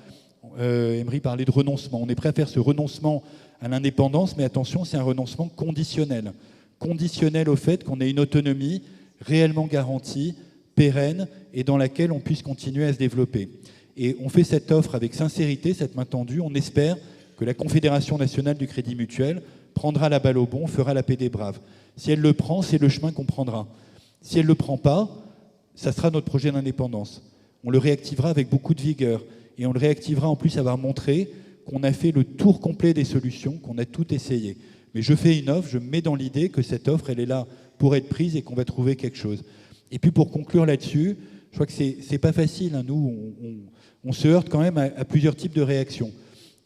Emery parlait de renoncement. On est prêt à faire ce renoncement à l'indépendance, mais attention, c'est un renoncement conditionnel. Conditionnel au fait qu'on ait une autonomie réellement garantie, pérenne, et dans laquelle on puisse continuer à se développer. Et on fait cette offre avec sincérité, cette main tendue. On espère que la Confédération nationale du Crédit Mutuel prendra la balle au bond, fera la paix des braves. Si elle le prend, c'est le chemin qu'on prendra. Si elle ne le prend pas, ça sera notre projet d'indépendance. On le réactivera avec beaucoup de vigueur. Et on le réactivera en plus à avoir montré qu'on a fait le tour complet des solutions, qu'on a tout essayé. Mais je fais une offre, je me mets dans l'idée que cette offre, elle est là pour être prise et qu'on va trouver quelque chose. Et puis pour conclure là-dessus, je crois que c'est pas facile. Hein. Nous, on se heurte quand même à plusieurs types de réactions,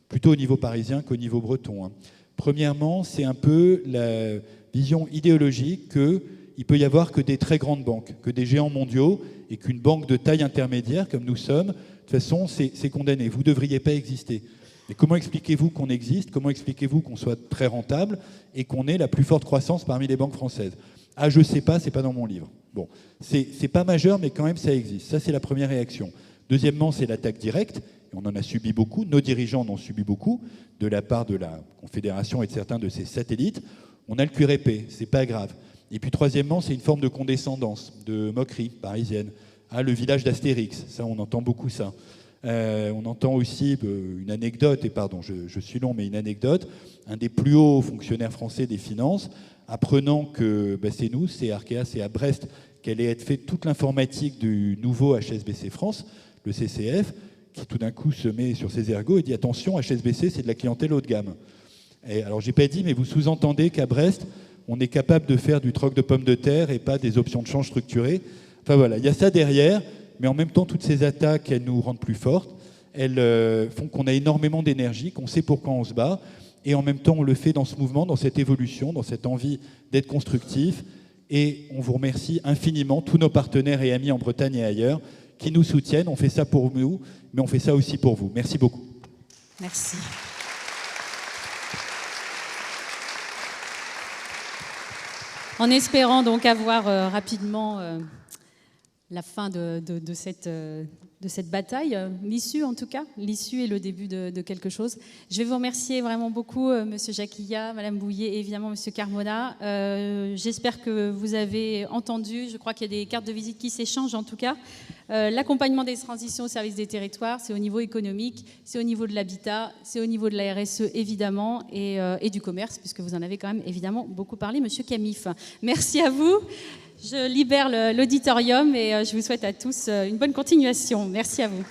plutôt au niveau parisien qu'au niveau breton. Hein. Premièrement, c'est un peu la vision idéologique qu'il peut y avoir que des très grandes banques, que des géants mondiaux, et qu'une banque de taille intermédiaire, comme nous sommes, de toute façon, c'est condamné. Vous ne devriez pas exister. Mais comment expliquez-vous qu'on existe? Comment expliquez-vous qu'on soit très rentable et qu'on ait la plus forte croissance parmi les banques françaises? Ah, je ne sais pas, ce n'est pas dans mon livre. Bon, c'est pas majeur, mais quand même, ça existe. Ça, c'est la première réaction. Deuxièmement, c'est l'attaque directe. Et on en a subi beaucoup. Nos dirigeants en ont subi beaucoup, de la part de la Confédération et de certains de ses satellites. On a le cuir épais, c'est pas grave. Et puis troisièmement, c'est une forme de condescendance, de moquerie parisienne. Ah, le village d'Astérix, ça, on entend beaucoup ça. On entend aussi une anecdote, et pardon, je suis long, mais une anecdote. Un des plus hauts fonctionnaires français des finances, apprenant que c'est nous, c'est Arkea, c'est à Brest qu'allait être faite toute l'informatique du nouveau HSBC France, le CCF, qui tout d'un coup se met sur ses ergots et dit attention, HSBC, c'est de la clientèle haut de gamme. Et alors, j'ai pas dit, mais vous sous-entendez qu'à Brest, on est capable de faire du troc de pommes de terre et pas des options de change structurées. Enfin voilà, il y a ça derrière, mais en même temps, toutes ces attaques, elles nous rendent plus fortes. Elles font qu'on a énormément d'énergie, qu'on sait pourquoi on se bat, et en même temps, on le fait dans ce mouvement, dans cette évolution, dans cette envie d'être constructif. Et on vous remercie infiniment, tous nos partenaires et amis en Bretagne et ailleurs, qui nous soutiennent. On fait ça pour nous, mais on fait ça aussi pour vous. Merci beaucoup. Merci. En espérant donc avoir rapidement la fin de cette bataille, l'issue en tout cas, l'issue est le début de quelque chose. Je vais vous remercier vraiment beaucoup, Monsieur Jacquilla, Madame Bouillet et évidemment Monsieur Carmona. J'espère que vous avez entendu, je crois qu'il y a des cartes de visite qui s'échangent en tout cas. L'accompagnement des transitions au service des territoires, c'est au niveau économique, c'est au niveau de l'habitat, c'est au niveau de la RSE évidemment et du commerce, puisque vous en avez quand même évidemment beaucoup parlé, Monsieur Camif. Merci à vous. Je libère l'auditorium et je vous souhaite à tous une bonne continuation. Merci à vous.